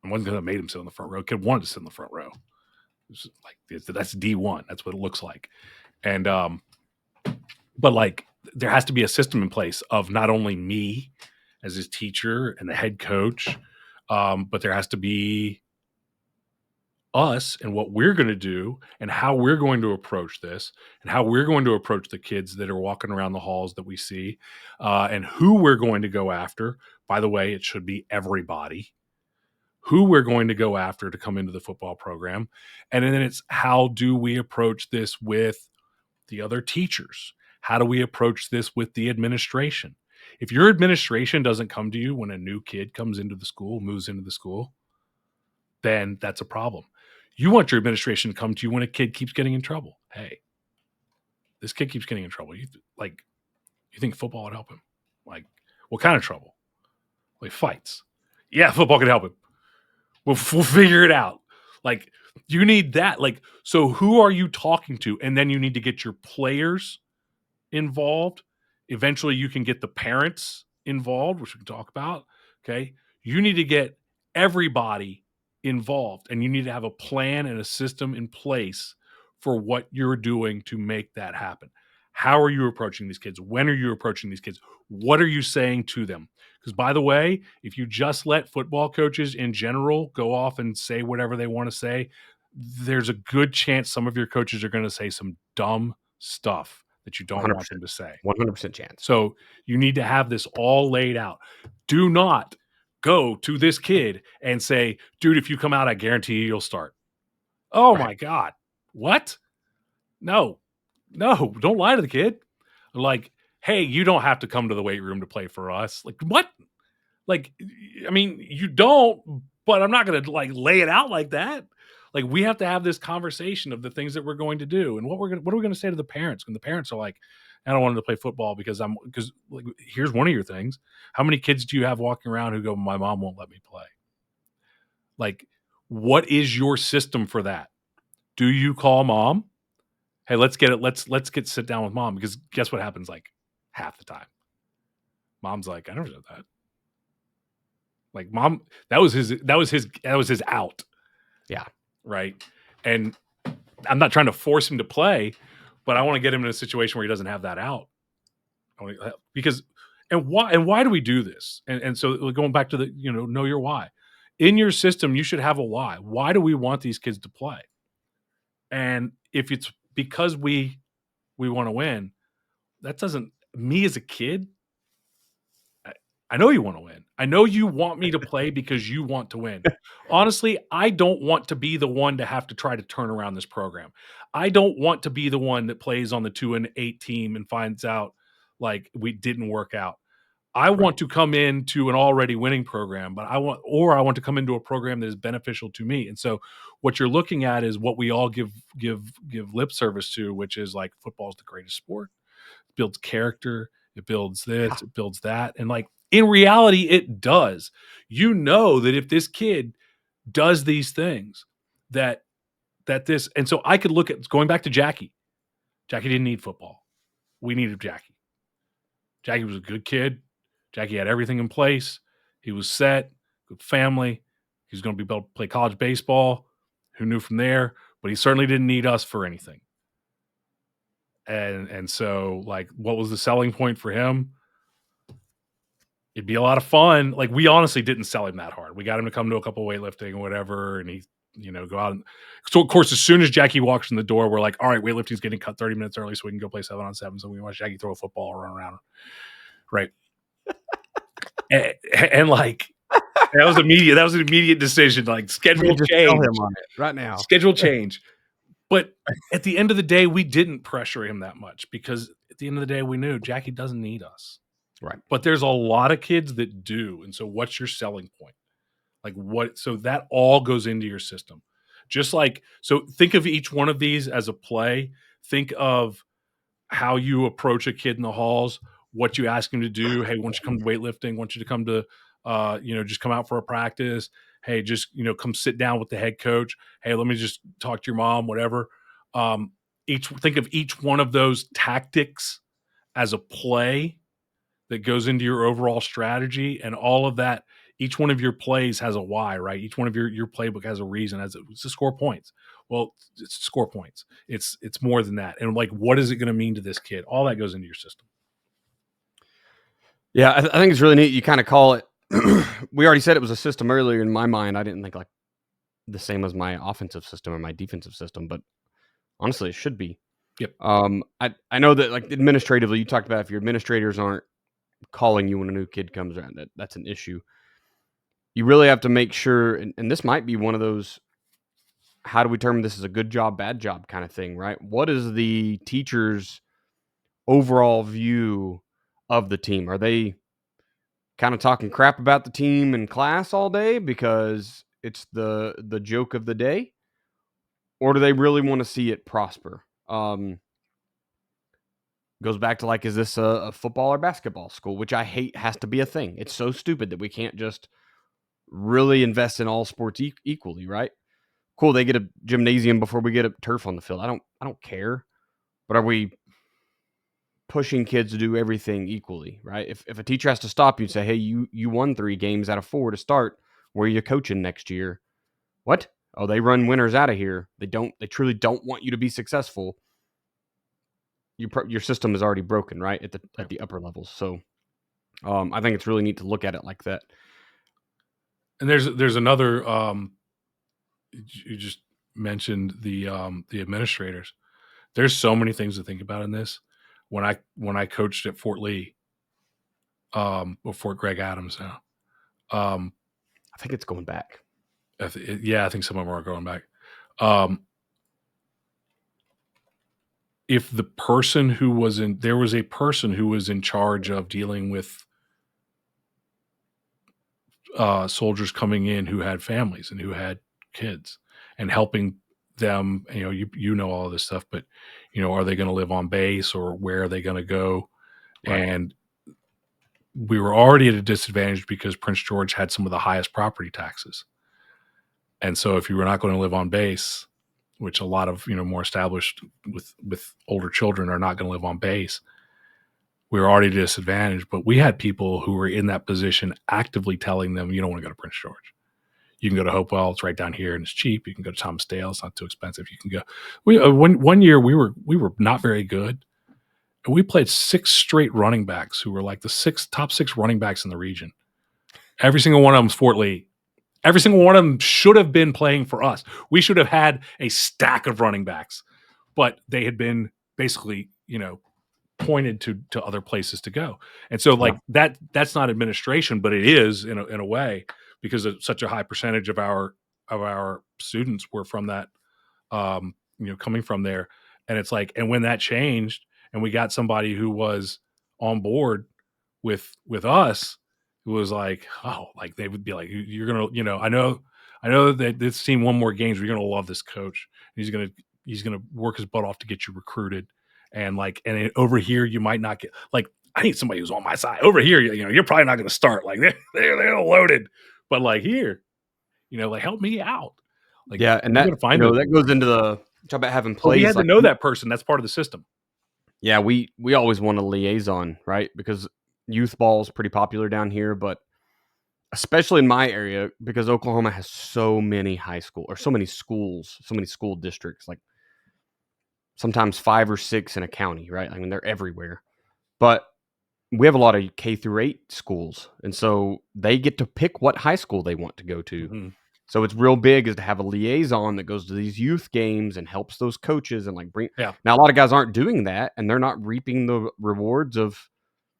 I wasn't going to have made him sit on the front row. Kid wanted to sit in the front row. That's D1. That's what it looks like. And but like there has to be a system in place of not only me as his teacher and the head coach, but there has to be us and what we're going to do and how we're going to approach this and how we're going to approach the kids that are walking around the halls that we see and who we're going to go after. By the way, it should be everybody. Who we're going to go after to come into the football program. And then it's how do we approach this with the other teachers? How do we approach this with the administration? If your administration doesn't come to you when a new kid comes into the school, moves into the school, then that's a problem. You want your administration to come to you when a kid keeps getting in trouble. Hey, this kid keeps getting in trouble. You think football would help him? Like, what kind of trouble? Like fights. Yeah, football can help him. We'll figure it out. Like, you need that. Like, so who are you talking to? And then you need to get your players involved. Eventually, you can get the parents involved, which we can talk about. Okay. You need to get everybody involved, and you need to have a plan and a system in place for what you're doing to make that happen. How are you approaching these kids? When are you approaching these kids? What are you saying to them? Because, by the way, if you just let football coaches in general go off and say whatever they want to say, there's a good chance some of your coaches are going to say some dumb stuff that you don't want them to say. 100% chance. So you need to have this all laid out. Do not go to this kid and say, dude, if you come out, I guarantee you you'll start. Oh, right. My God. What? No, don't lie to the kid. Like, hey, you don't have to come to the weight room to play for us. Like, what? Like, I mean, you don't, but I'm not going to like lay it out like that. Like, we have to have this conversation of the things that we're going to do and what are we going to say to the parents when the parents are like, I don't want them to play football because like, here's one of your things. How many kids do you have walking around who go, my mom won't let me play? Like, what is your system for that? Do you call mom? Hey, let's sit down with mom, because guess what happens like half the time? Mom's like, I never said that. Like, mom, that was his out. Yeah. Right. And I'm not trying to force him to play, but I want to get him in a situation where he doesn't have that out. Why do we do this? And so going back to the, know your why. In your system, you should have a why. Why do we want these kids to play? And if it's because we want to win, that doesn't, me as a kid, I know you want to win. I know you want me to play because you want to win. Honestly, I don't want to be the one to have to try to turn around this program. I don't want to be the one that plays on the 2-8 team and finds out like we didn't work out. I want to come into an already winning program, but I want to come into a program that is beneficial to me. And so what you're looking at is what we all give lip service to, which is like football is the greatest sport. It builds character, it builds this, it builds that. And like in reality, it does. You know that if this kid does these things, that this, and so I could look at going back to Jackie. Jackie didn't need football. We needed Jackie. Jackie was a good kid. Jackie had everything in place. He was set, good family. He was going to be able to play college baseball. Who knew from there? But he certainly didn't need us for anything. And so, like, what was the selling point for him? It'd be a lot of fun. Like, we honestly didn't sell him that hard. We got him to come to a couple weightlifting or whatever, and he, go out. So, of course, as soon as Jackie walks in the door, we're like, all right, weightlifting's getting cut 30 minutes early so we can go play 7-on-7. So we watch Jackie throw a football or run around. Right. and like, that was immediate. That was an immediate decision. Like, schedule change. Tell him on it right now. Schedule change. But at the end of the day, we didn't pressure him that much because at the end of the day, we knew Jackie doesn't need us. Right. But there's a lot of kids that do. And so what's your selling point? Like what? So that all goes into your system. Just like, so think of each one of these as a play. Think of how you approach a kid in the halls, what you ask him to do. Hey, once you come to weightlifting, want you to come to, just come out for a practice. Hey, just, come sit down with the head coach. Hey, let me just talk to your mom, whatever. Think of each one of those tactics as a play that goes into your overall strategy, and all of that. Each one of your plays has a why, right? Each one of your playbook has a reason, it's to score points. Well, it's to score points. It's more than that. And like, what is it going to mean to this kid? All that goes into your system. Yeah, I think it's really neat. You kind of call it. We already said it was a system earlier. In my mind, I didn't think like the same as my offensive system or my defensive system, but honestly, it should be. Yep. I know that like administratively, you talked about if your administrators aren't calling you when a new kid comes around, that's an issue. You really have to make sure, and this might be one of those, how do we determine this is a good job, bad job kind of thing, right? What is the teacher's overall view of the team? Are they kind of talking crap about the team in class all day because it's the joke of the day? Or do they really want to see it prosper? Goes back to like, is this a football or basketball school? Which I hate has to be a thing. It's so stupid that we can't just really invest in all sports equally, right? Cool, they get a gymnasium before we get a turf on the field. I don't care. But are we pushing kids to do everything equally, right? If a teacher has to stop you and say, hey, you won 3 games out of 4 to start, where are you coaching next year? What? Oh, they run winners out of here. They truly don't want you to be successful. Your system is already broken, right? At the upper levels. So I think it's really neat to look at it like that. And there's another, you just mentioned the administrators. There's so many things to think about in this. When I coached at Fort Lee, or Fort Greg Adams now, I think it's going back. I think some of them are going back. If the person there was a person who was in charge of dealing with soldiers coming in who had families and who had kids and helping them, you know all of this stuff, but are they going to live on base or where are they going to go? Right. And we were already at a disadvantage because Prince George had some of the highest property taxes. And so if you were not going to live on base, which a lot of, more established with older children are not going to live on base, we were already at a disadvantage. But we had people who were in that position actively telling them, you don't want to go to Prince George. You can go to Hopewell. It's right down here and it's cheap. You can go to Thomas Dale. It's not too expensive. You can go. One year we were not very good. And we played 6 straight running backs who were like the top 6 running backs in the region. Every single one of them is Fort Lee. Every single one of them should have been playing for us. We should have had a stack of running backs, but they had been basically, pointed to other places to go. And so like that's not administration, but it is in a way, because such a high percentage of our students were from that, coming from there. And it's like, and when that changed and we got somebody who was on board with us, it was like, oh, like they would be like, you're going to, I know that this team won more games. You're going to love this coach. He's going to work his butt off to get you recruited. And like, and over here, you might not get, like, I need somebody who's on my side. Over here, you're probably not going to start. Like they're loaded, but like here, like help me out. Like, yeah, and that that goes into the talk about having plays. We had to know that person. That's part of the system. Yeah, we always want a liaison, right? Because youth ball is pretty popular down here, but especially in my area, because Oklahoma has so many so many schools, so many school districts, like sometimes 5 or 6 in a county, right? I mean, they're everywhere. But we have a lot of K through 8 schools, and so they get to pick what high school they want to go to. Mm-hmm. So it's real big is to have a liaison that goes to these youth games and helps those coaches and like bring. Yeah. Now a lot of guys aren't doing that, and they're not reaping the rewards of.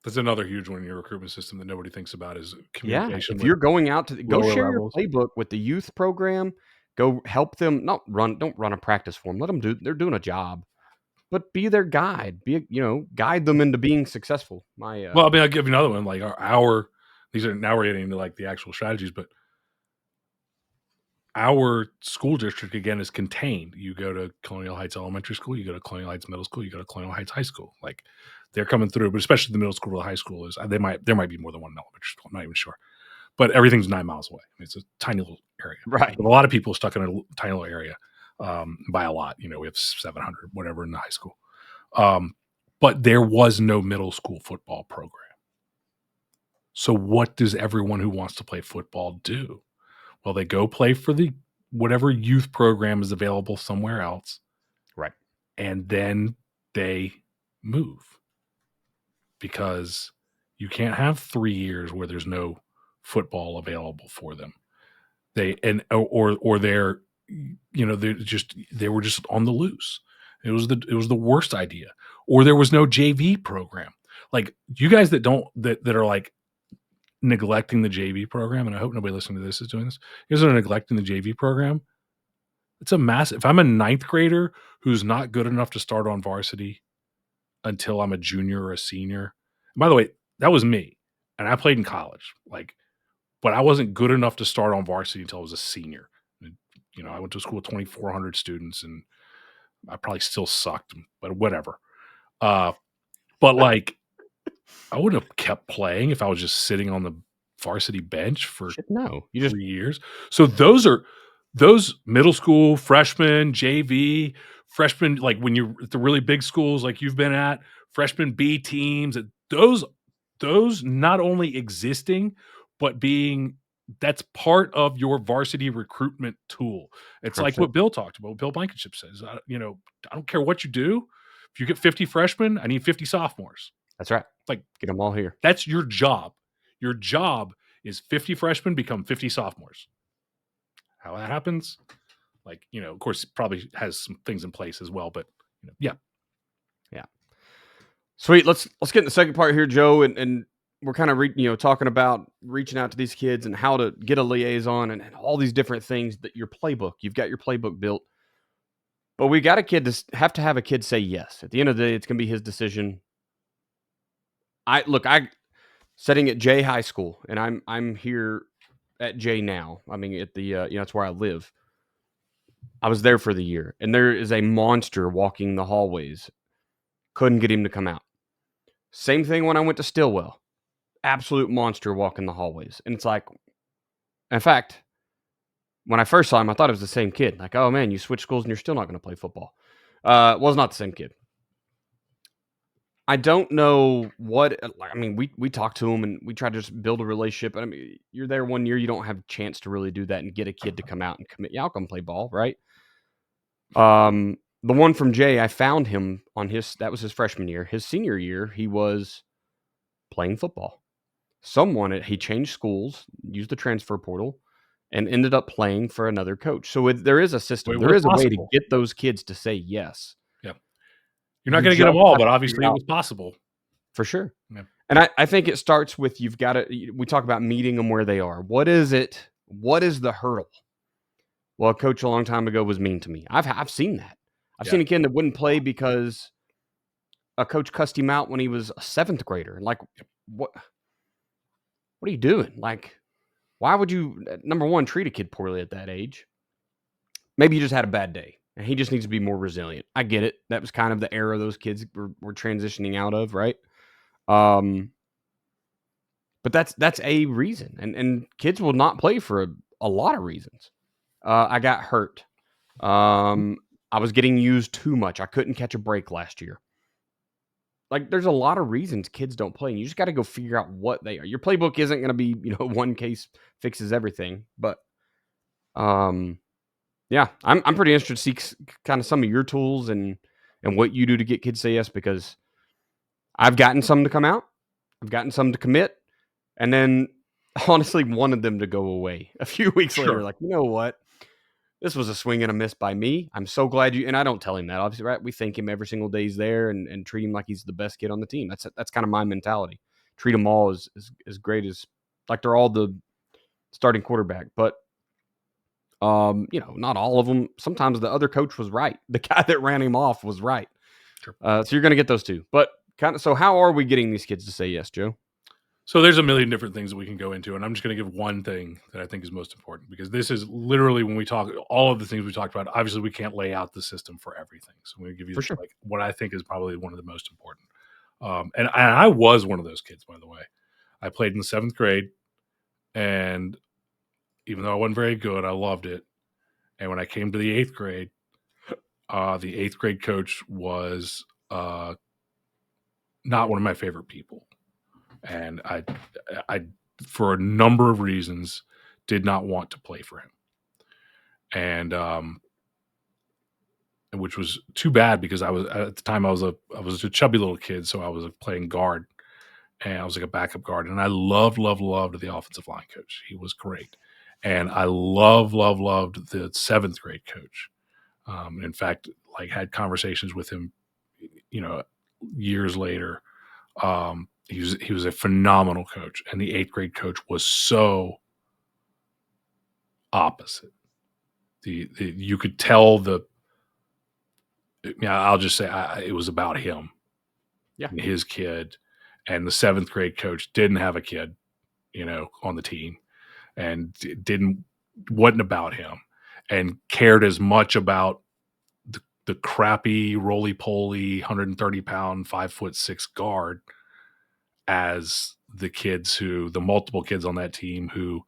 That's another huge one in your recruitment system that nobody thinks about is communication. Yeah, if you're going out to go share levels. Your playbook with the youth program, go help them. Don't run a practice for them. Let them they're doing a job, but be their guide. Guide them into being successful. Well, I mean, I'll give you another one. Like these are now we're getting into like the actual strategies, but our school district again is contained. You go to Colonial Heights Elementary School, you go to Colonial Heights Middle School, you go to Colonial Heights High School. Like they're coming through, but especially the middle school or the high school there might be more than one elementary school. I'm not even sure, but everything's 9 miles away. I mean, it's a tiny little area, right? But a lot of people are stuck in a tiny little area by a lot. We have 700 whatever in the high school, but there was no middle school football program. So what does everyone who wants to play football do? Well, they go play for the whatever youth program is available somewhere else. Right. And then they move. Because you can't have 3 years where there's no football available for them. They were just on the loose. It was the worst idea. Or there was no JV program. Like you guys that are like neglecting the JV program, and I hope nobody listening to this is doing this. You guys are neglecting the JV program. It's a massive. If I'm a 9th grader who's not good enough to start on varsity until I'm a junior or a senior, and by the way, that was me, and I played in college, but I wasn't good enough to start on varsity until I was a senior. And, I went to a school with 2,400 students, and I probably still sucked, but whatever. But like. I would have kept playing if I was just sitting on the varsity bench for 3 years. So those middle school freshmen, JV, freshmen, like when you're at the really big schools like you've been at, freshman B teams, those not only existing, but that's part of your varsity recruitment tool. It's 100%. Like what Bill talked about, what Bill Blankenship says. I don't care what you do. If you get 50 freshmen, I need 50 sophomores. That's right. Like get them all here. That's your job. Your job is 50 freshmen become 50 sophomores. How that happens, of course, it probably has some things in place as well. But yeah. Sweet. Let's get in the second part here, Joe, and we're kind of talking about reaching out to these kids and how to get a liaison and all these different things that your playbook. You've got your playbook built, but we got have to have a kid say yes. At the end of the day, it's going to be his decision. I setting at J High School, and I'm here at J now. I mean, at the that's where I live. I was there for the year, and there is a monster walking the hallways. Couldn't get him to come out. Same thing when I went to Stillwell. Absolute monster walking the hallways, and it's like, in fact, when I first saw him, I thought it was the same kid. Like, oh man, you switch schools and you're still not going to play football. It was not the same kid. I don't know what. I mean, we talk to him and we try to just build a relationship. I mean, you're there 1 year, you don't have a chance to really do that and get a kid to come out and commit. Yeah, I'll come play ball, right? The one from Jay, I found him that was his freshman year. His senior year, he was playing football. He changed schools, used the transfer portal, and ended up playing for another coach. So there is a system. There is a way to get those kids to say yes. Yeah. You're not going to get them all, but obviously it was possible. For sure. Yeah. And I think it starts with, you've got to, we talk about meeting them where they are. What is it? What is the hurdle? Well, a coach a long time ago was mean to me. I've seen that. I've seen a kid that wouldn't play because a coach cussed him out when he was a 7th grader. Like, what are you doing? Like, why would you, number one, treat a kid poorly at that age? Maybe you just had a bad day and he just needs to be more resilient. I get it. That was kind of the era those kids were transitioning out of, right? But that's a reason. And kids will not play for a lot of reasons. I got hurt. I was getting used too much. I couldn't catch a break last year. Like, there's a lot of reasons kids don't play, and you just got to go figure out what they are. Your playbook isn't going to be, one case fixes everything. But, yeah, I'm pretty interested to see kind of some of your tools and what you do to get kids to say yes, because I've gotten some to come out. I've gotten some to commit. And then, honestly, wanted them to go away a few weeks later. Like, you know what? This was a swing and a miss by me. I'm so glad you, and I don't tell him that, obviously, right? We thank him every single day he's there and treat him like he's the best kid on the team. That's kind of my mentality. Treat them all as great as, like they're all the starting quarterback. But, not all of them. Sometimes the other coach was right. The guy that ran him off was right. Sure. So you're going to get those two. But so how are we getting these kids to say yes, Joe? So there's a million different things that we can go into, and I'm just going to give one thing that I think is most important, because this is literally, when we talk all of the things we talked about, obviously we can't lay out the system for everything. So I'm going to give you like what I think is probably one of the most important. And I was one of those kids, by the way. I played in the 7th grade, and even though I wasn't very good, I loved it. And when I came to the 8th grade, the 8th grade coach was not one of my favorite people. And I, for a number of reasons, did not want to play for him. And which was too bad, because I was, at the time, I was a chubby little kid, so I was playing guard, and I was like a backup guard. And I loved the offensive line coach. He was great. And I loved the 7th grade coach. In fact, like, had conversations with him, years later. He was a phenomenal coach, and the 8th grade coach was so opposite. You could tell I'll just say it was about him, and his kid, and the 7th grade coach didn't have a kid, on the team, and wasn't about him, and cared as much about the crappy roly-poly 130-pound 5'6" guard as the multiple kids on that team who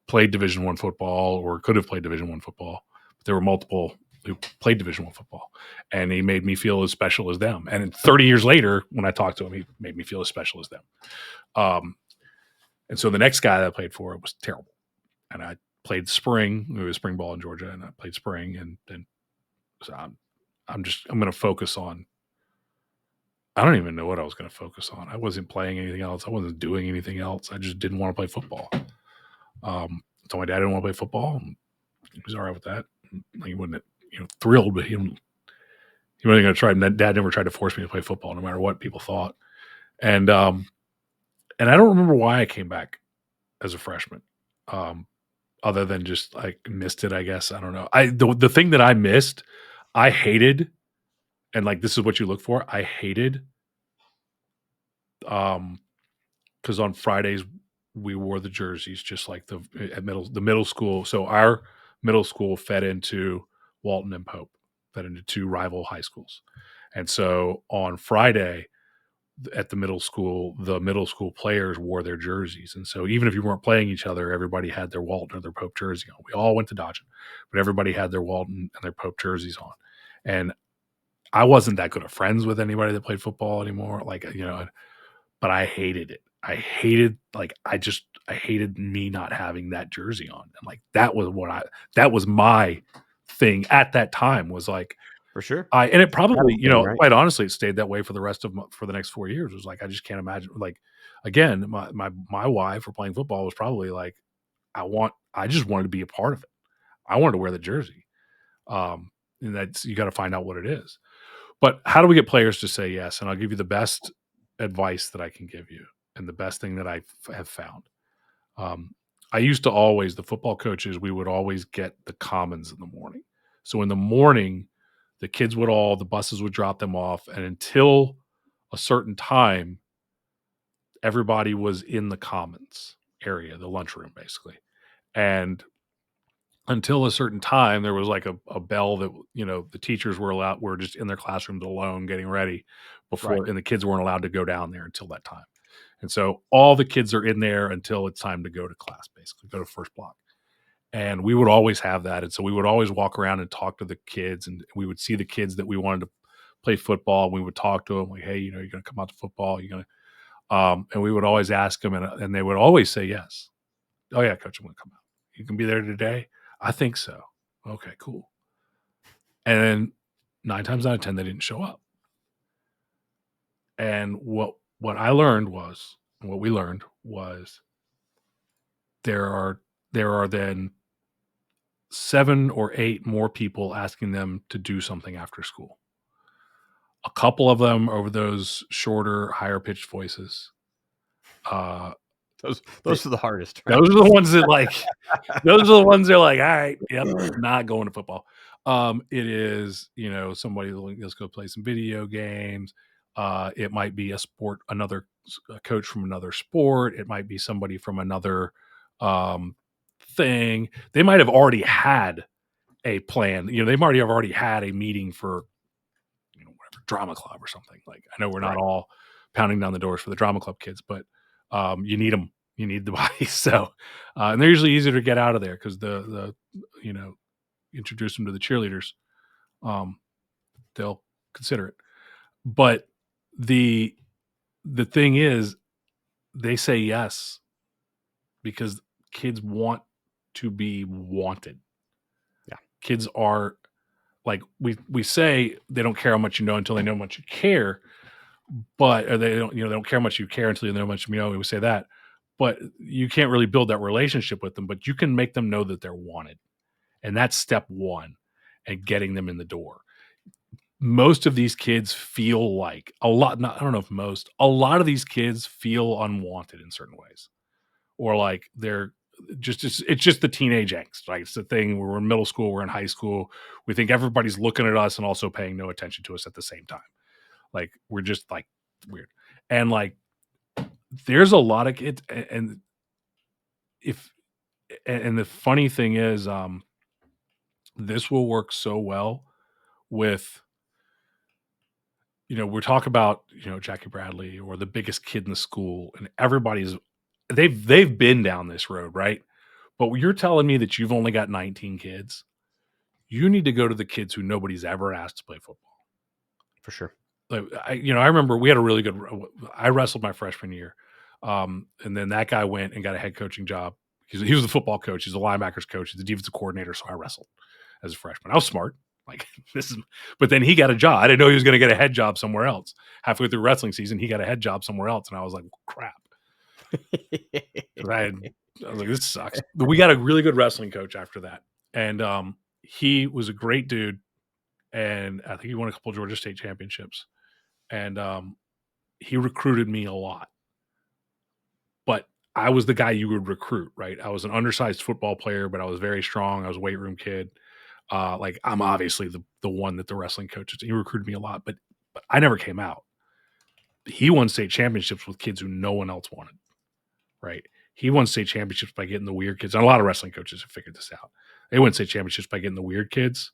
played Division I football or could have played Division I football. But there were multiple who played Division I football, and he made me feel as special as them. And 30 years later, when I talked to him, he made me feel as special as them. And so the next guy that I played for was terrible. And I played spring. It was spring ball in Georgia, and I played spring. And so I'm going to focus on, I don't even know what I was going to focus on. I wasn't playing anything else. I wasn't doing anything else. I just didn't want to play football. So my dad didn't want to play football. He was all right with that. He wasn't, thrilled, but he wasn't going to try. Dad never tried to force me to play football, no matter what people thought. And I don't remember why I came back as a freshman, other than just like missed it, I guess. I don't know. The thing that I missed, I hated, and like, this is what you look for. I hated, because on Fridays we wore the jerseys, just like the middle school. So our middle school fed into Walton and Pope, fed into two rival high schools. And so on Friday at the middle school players wore their jerseys. And so even if you weren't playing each other, everybody had their Walton or their Pope jersey on. We all went to Dodgen, but everybody had their Walton and their Pope jerseys on. And I wasn't that good of friends with anybody that played football anymore. Like, but I hated it. I hated me not having that jersey on. And like, that was my thing at that time, was like, for sure. And it probably, right? Quite honestly, it stayed that way for the next 4 years. It was like, I just can't imagine. Like, again, my why for playing football was probably like, I just wanted to be a part of it. I wanted to wear the jersey. And that's, you got to find out what it is. But how do we get players to say yes? And I'll give you the best advice that I can give you, and the best thing that I have found. I used to always, the football coaches, we would always get the commons in the morning. So in the morning, the kids would the buses would drop them off, and until a certain time, everybody was in the commons area, the lunchroom, basically. And until a certain time, there was like a bell that, the teachers were just in their classrooms alone getting ready before, Right. and the kids weren't allowed to go down there until that time. And so all the kids are in there until it's time to go to class, basically go to first block. And we would always have that. And so we would always walk around and talk to the kids, and we would see the kids that we wanted to play football. And we would talk to them like, hey, you're going to come out to football. You're going to, and we would always ask them, and they would always say yes. Oh yeah, coach, I'm going to come out. You can be there today. I think so. Okay, cool. And then 9 times out of 10, they didn't show up. And what we learned was there are then 7 or 8 more people asking them to do something after school. A couple of them over those shorter, higher pitched voices. Those are the hardest. Right? Those are the ones that those are the ones that are like, all right, yep, not going to football. It is, somebody let's go play some video games. It might be a coach from another sport. It might be somebody from another thing. They might have already had a plan. They might have already had a meeting for, whatever, drama club or something. Like, I know we're not all pounding down the doors for the drama club kids, but you need them. You need the bodies. So, and they're usually easier to get out of there because the introduce them to the cheerleaders. They'll consider it. But the thing is, they say yes because kids want to be wanted. Yeah. Kids are like, we say they don't care how much you know until they know how much you care, but they don't care how much you care until you know how much you know. We say that, but you can't really build that relationship with them, but you can make them know that they're wanted. And that's step one and getting them in the door. Most of these kids feel like a lot of these kids feel unwanted in certain ways, or like they're it's just the teenage angst. Right? It's the thing where we're in middle school, we're in high school. We think everybody's looking at us and also paying no attention to us at the same time. Like, we're just like weird. And like, there's a lot of kids. And the funny thing is, this will work so well with, we're talking about, Jackie Bradley or the biggest kid in the school, and they've been down this road, right? But you're telling me that you've only got 19 kids. You need to go to the kids who nobody's ever asked to play football. For sure. Like, I remember we had a really good, I wrestled my freshman year. And then that guy went and got a head coaching job. He was the football coach. He's the linebackers coach. He's the defensive coordinator. So I wrestled as a freshman. I was smart. Like, but then he got a job. I didn't know he was going to get a head job somewhere else. Halfway through wrestling season, he got a head job somewhere else. And I was like, crap. I was like, this sucks. But we got a really good wrestling coach after that. And he was a great dude. And I think he won a couple of Georgia State championships. And he recruited me a lot. But I was the guy you would recruit, right? I was an undersized football player, but I was very strong. I was a weight room kid. Like, I'm obviously the one that the wrestling coaches, he recruited me a lot, but I never came out. He won state championships with kids who no one else wanted, right? He won state championships by getting the weird kids. And a lot of wrestling coaches have figured this out. They won state championships by getting the weird kids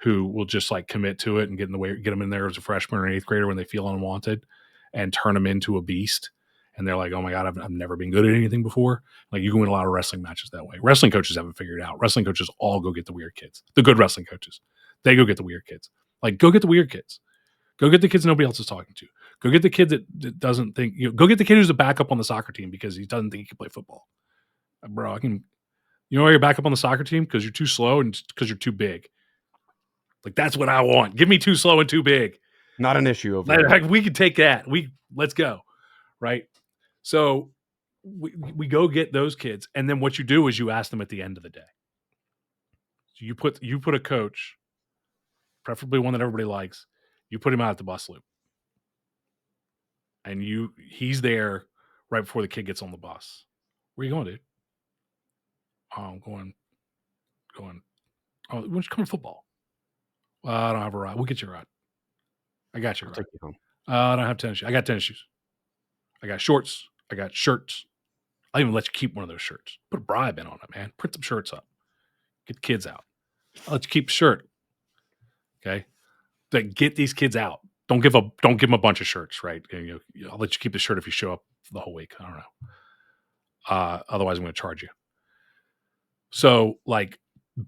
who will just like commit to it and get them in there as a freshman or an 8th grader when they feel unwanted, and turn them into a beast. And they're like, oh my God, I've never been good at anything before. Like, you can win a lot of wrestling matches that way. Wrestling coaches haven't figured it out. Wrestling coaches all go get the weird kids. The good wrestling coaches, they go get the weird kids. Like, go get the weird kids. Go get the kids nobody else is talking to. Go get the kid that doesn't think, go get the kid who's a backup on the soccer team because he doesn't think he can play football. Bro, why you're backup on the soccer team? Because you're too slow and because you're too big. Like, that's what I want. Give me too slow and too big. Not an issue over here. Like, we can take that. Let's go. Right. So we go get those kids. And then what you do is you ask them at the end of the day. So you put a coach, preferably one that everybody likes, You put him out at the bus loop. And he's there right before the kid gets on the bus. Where you going, dude? Oh, I'm going. Oh, why don't you come to football? Well, I don't have a ride. We'll get you a ride. I got you a ride. Take you home. I don't have tennis shoes. I got tennis shoes. I got shorts. I got shirts. I'll even let you keep one of those shirts. Put a bribe in on it, man. Print some shirts up. Get the kids out. I'll let you keep the shirt. Okay? But get these kids out. Don't give them a bunch of shirts, right? I'll let you keep the shirt if you show up the whole week. I don't know. Otherwise, I'm going to charge you. So, like,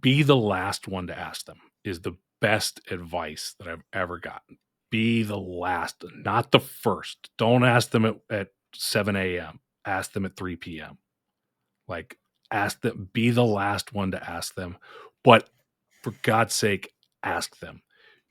be the last one to ask them is the best advice that I've ever gotten. Be the last, not the first. Don't ask them at 7 a.m. Ask them at 3 p.m. Like, ask them. Be the last one to ask them. But for God's sake, ask them.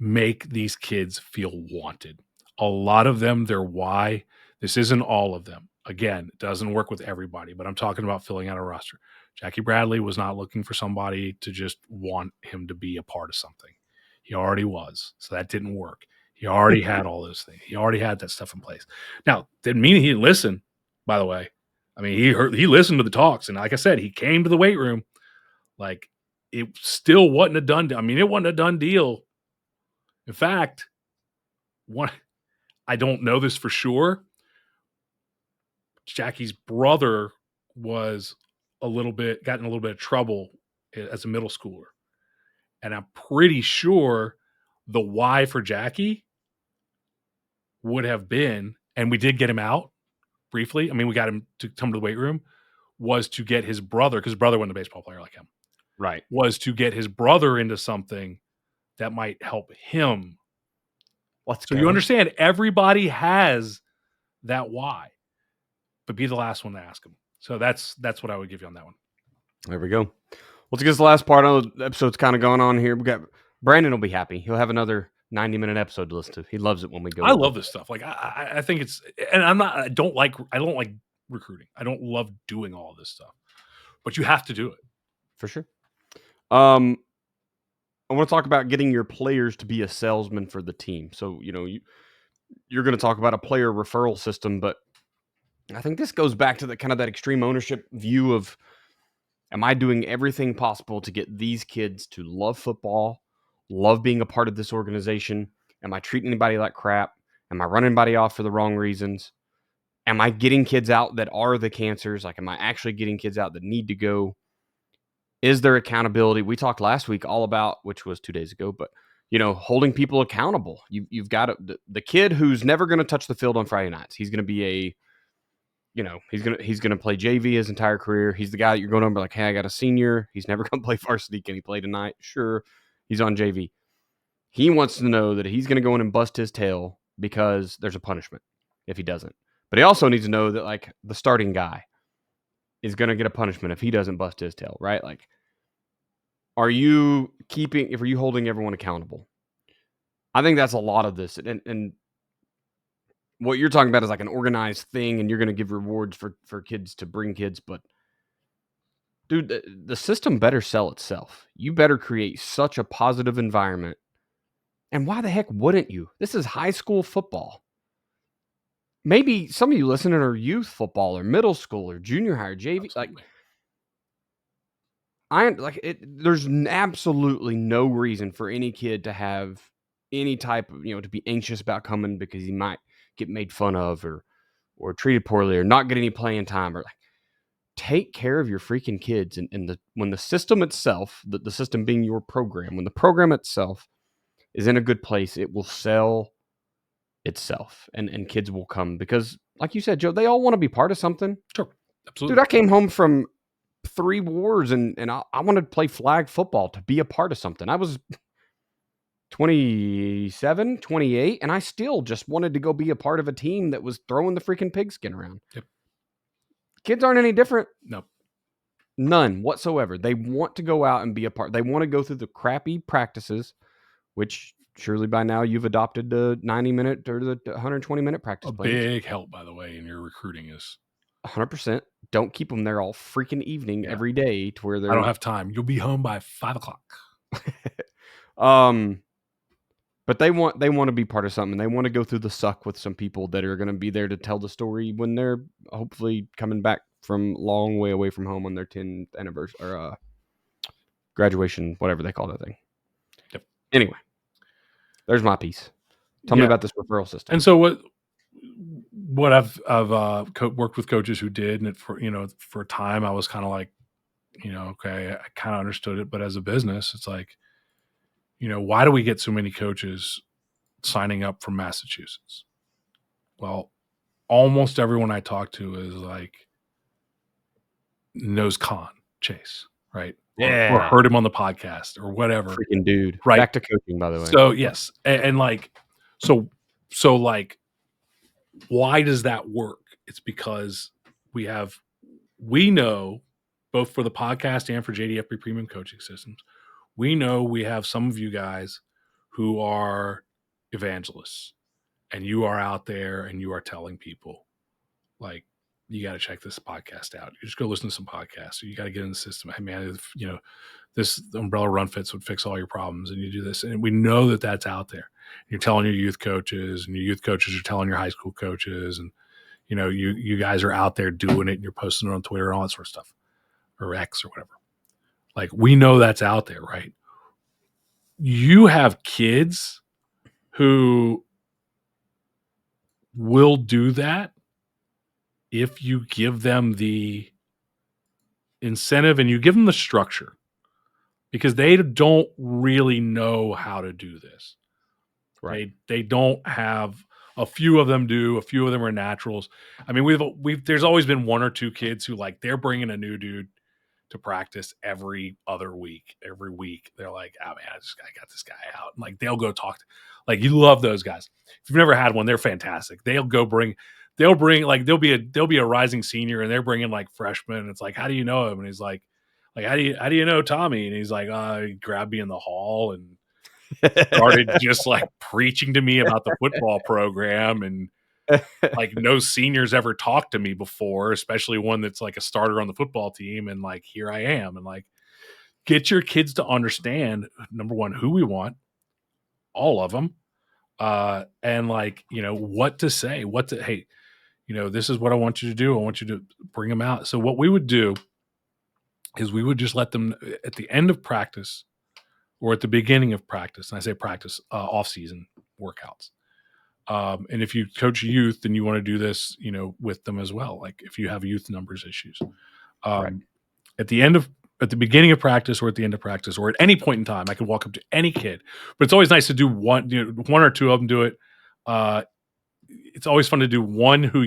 Make these kids feel wanted. A lot of them, their why. This isn't all of them. Again, it doesn't work with everybody, but I'm talking about filling out a roster. Jackie Bradley was not looking for somebody to just want him to be a part of something. He already was, so that didn't work. He already had all those things. He already had that stuff in place. Now, didn't mean he didn't listen, by the way. I mean, he listened to the talks, and like I said, he came to the weight room. Like, it still wasn't a done deal. I mean, it wasn't a done deal. In fact, I don't know this for sure. Jackie's brother was got in a little bit of trouble as a middle schooler. And I'm pretty sure the why for Jackie would have been, and we did get him out briefly. I mean, we got him to come to the weight room, was to get his brother, because his brother wasn't a baseball player like him. Right. Was to get his brother into something that might help him. So you understand, everybody has that why, but be the last one to ask them. So that's what I would give you on that one. There we go. Well, to get the last part of the episode's kind of going on here. We got Brandon will be happy. He'll have another 90-minute episode to listen to. He loves it when we go. I love this stuff. Like I think it's, and I don't like recruiting. I don't love doing all of this stuff, but you have to do it for sure. I want to talk about getting your players to be a salesman for the team. So, you're going to talk about a player referral system, but I think this goes back to the kind of that extreme ownership view of, am I doing everything possible to get these kids to love football, love being a part of this organization? Am I treating anybody like crap? Am I running anybody off for the wrong reasons? Am I getting kids out that are the cancers? Like, am I actually getting kids out that need to go? Is there accountability? We talked last week all about, which was 2 days ago, but holding people accountable. You've got the kid who's never going to touch the field on Friday nights. He's going to be he's going to play JV his entire career. He's the guy that you're going to be like, hey, I got a senior. He's never going to play varsity. Can he play tonight? Sure. He's on JV. He wants to know that he's going to go in and bust his tail because there's a punishment if he doesn't. But he also needs to know that, like, the starting guy is going to get a punishment if he doesn't bust his tail, right? Like, are you holding everyone accountable? I think that's a lot of this. And what you're talking about is like an organized thing, and you're going to give rewards for kids to bring kids. But, dude, the system better sell itself. You better create such a positive environment. And why the heck wouldn't you? This is high school football. Maybe some of you listening are youth football or middle school or junior high or JV. Absolutely. There's absolutely no reason for any kid to have any type of, to be anxious about coming because he might get made fun of or treated poorly or not get any playing time. Or, like, take care of your freaking kids. And when the system itself, the system being your program, when the program itself is in a good place, it will sell itself and kids will come because, like you said, Joe, they all want to be part of something. Sure. Absolutely. Dude, I came home from 3 wars and I wanted to play flag football to be a part of something. I was 27, 28, and I still just wanted to go be a part of a team that was throwing the freaking pigskin around. Yep. Kids aren't any different. No. None whatsoever. They want to go out and be a part. They want to go through the crappy practices, which surely by now you've adopted the 90-minute or the 120-minute practice plans. Big help, by the way, in your recruiting is 100%. Don't keep them there all freaking evening every day to where they're. I don't have time. You'll be home by 5:00. But they want to be part of something. They want to go through the suck with some people that are going to be there to tell the story when they're hopefully coming back from long way away from home on their 10th anniversary or graduation, whatever they call that thing. Yep. Anyway, there's my piece. Tell me about this referral system. And so what I've worked with coaches who did, and for a time I was kind of like, okay, I kind of understood it, but as a business, it's like, why do we get so many coaches signing up from Massachusetts? Well, almost everyone I talk to is like knows Chase, right? Yeah. Or heard him on the podcast or whatever. Freaking dude. Right. Back to coaching, by the way. So yes. And like, so like, why does that work? It's because we know both for the podcast and for JDFB Premium Coaching Systems, we know we have some of you guys who are evangelists, and you are out there and you are telling people, like, you got to check this podcast out. You just go listen to some podcasts. You got to get in the system. Hey man, this umbrella run fits would fix all your problems, and you do this. And we know that that's out there. You're telling your youth coaches, and your youth coaches are telling your high school coaches, and you guys are out there doing it, and you're posting it on Twitter and all that sort of stuff, or X or whatever. Like, we know that's out there, right? You have kids who will do that if you give them the incentive and you give them the structure, because they don't really know how to do this. Right. They don't have. A few of them do. A few of them are naturals. I mean, there's always been one or two kids who, like, they're bringing a new dude to practice every other week. Every week they're like, oh man, I got this guy out. And like, they'll go talk to, like, you love those guys. If you've never had one, they're fantastic. They'll be a rising senior, and they're bringing like freshmen. And it's like, how do you know him? And he's like, how do you know Tommy? And he's like, he grabbed me in the hall and started just like preaching to me about the football program, and like, no seniors ever talked to me before, especially one that's like a starter on the football team. And like, here I am. And like, get your kids to understand, number one, who we want, all of them, and like, what to say, hey, this is what I want you to do. I want you to bring them out. So what we would do is we would just let them at the end of practice or at the beginning of practice. And I say practice, off-season workouts. And if you coach youth, then you want to do this, with them as well. Like, if you have youth numbers issues, Right. at the beginning of practice or at the end of practice or at any point in time, I can walk up to any kid, but it's always nice to do one or two of them do it. It's always fun to do one who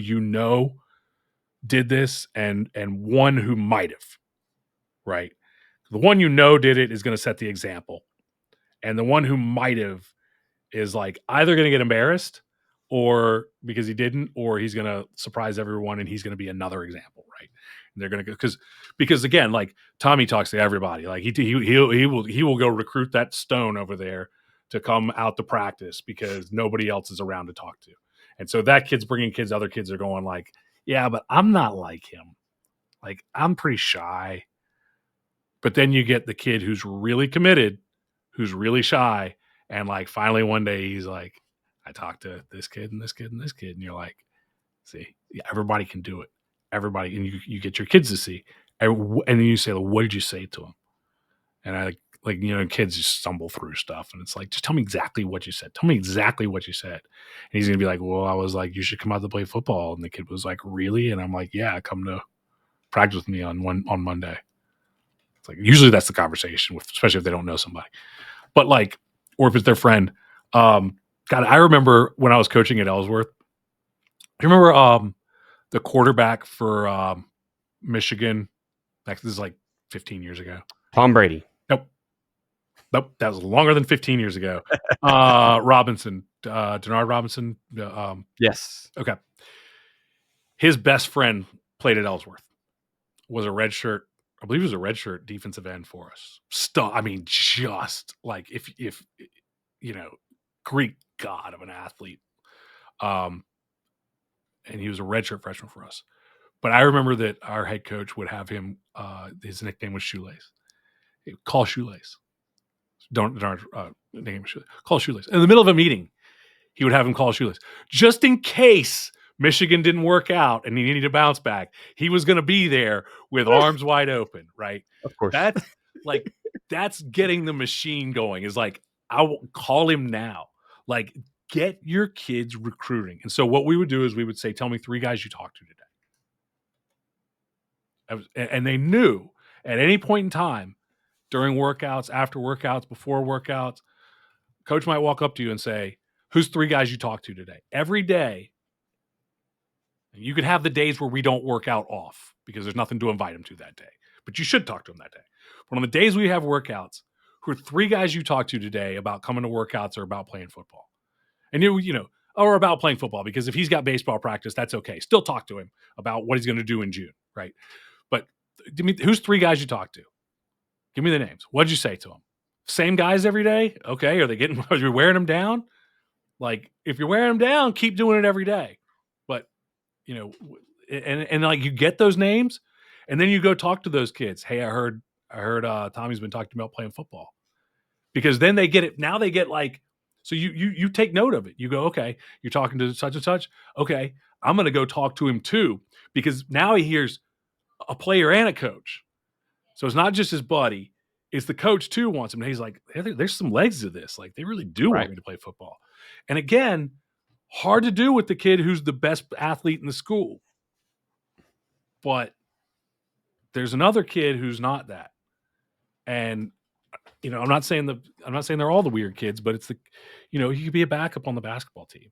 did this and one who might have, right? The one did it is going to set the example. And the one who might have is like either going to get embarrassed or because he didn't, or he's going to surprise everyone and he's going to be another example, right? And they're going to go because again, like, Tommy talks to everybody. Like, he will go recruit that stone over there to come out to practice because nobody else is around to talk to. And so that kid's bringing kids. Other kids are going like, yeah, but I'm not like him. Like, I'm pretty shy. But then you get the kid who's really committed, who's really shy. And like, finally one day he's like, I talked to this kid and this kid and this kid. And you're like, see, yeah, everybody can do it. Everybody. And you get your kids to see. And then you say, well, what did you say to him? And kids just stumble through stuff. And it's like, just tell me exactly what you said. Tell me exactly what you said. And he's going to be like, well, I was like, you should come out to play football. And the kid was like, really? And I'm like, yeah, come to practice with me on Monday. It's like, usually that's the conversation, especially if they don't know somebody. But like, or if it's their friend. God, I remember when I was coaching at Ellsworth. Do you remember the quarterback for Michigan? This is like 15 years ago. Tom Brady. Nope. That was longer than 15 years ago. Robinson, Denard Robinson. Yes. Okay. His best friend played at Ellsworth. Was a redshirt. I believe he was a redshirt defensive end for us. Just like if Greek god of an athlete. And he was a redshirt freshman for us. But I remember that our head coach would have him. His nickname was Shoelace. He would call Shoelace. call shoelace. In the middle of a meeting, he would have him call shoelace. Just in case Michigan didn't work out and he needed to bounce back, he was going to be there with arms wide open, right? Of course. That's getting the machine going. Is like, I will call him now. Like, get your kids recruiting. And so what we would do is we would say, tell me 3 guys you talked to today. And they knew at any point in time, during workouts, after workouts, before workouts, coach might walk up to you and say, who's 3 guys you talked to today? Every day. You could have the days where we don't work out off because there's nothing to invite them to that day. But you should talk to them that day. But on the days we have workouts, who are 3 guys you talked to today about coming to workouts or about playing football? And or about playing football, because if he's got baseball practice, that's okay. Still talk to him about what he's going to do in June, right? But who's 3 guys you talked to? Give me the names. What'd you say to them? Same guys every day? Okay. Are you wearing them down? Like, if you're wearing them down, keep doing it every day. But, and like, you get those names and then you go talk to those kids. Hey, I heard Tommy's been talking about playing football, because then they get it. Now they get like, so you take note of it. You go, okay, you're talking to such and such. Okay, I'm going to go talk to him too, because now he hears a player and a coach. So it's not just his buddy, it's the coach too wants him. And he's like, there's some legs to this. Like, they really do want me to play football. And again, hard to do with the kid who's the best athlete in the school. But there's another kid who's not that. And I'm not saying they're all the weird kids, but it's he could be a backup on the basketball team.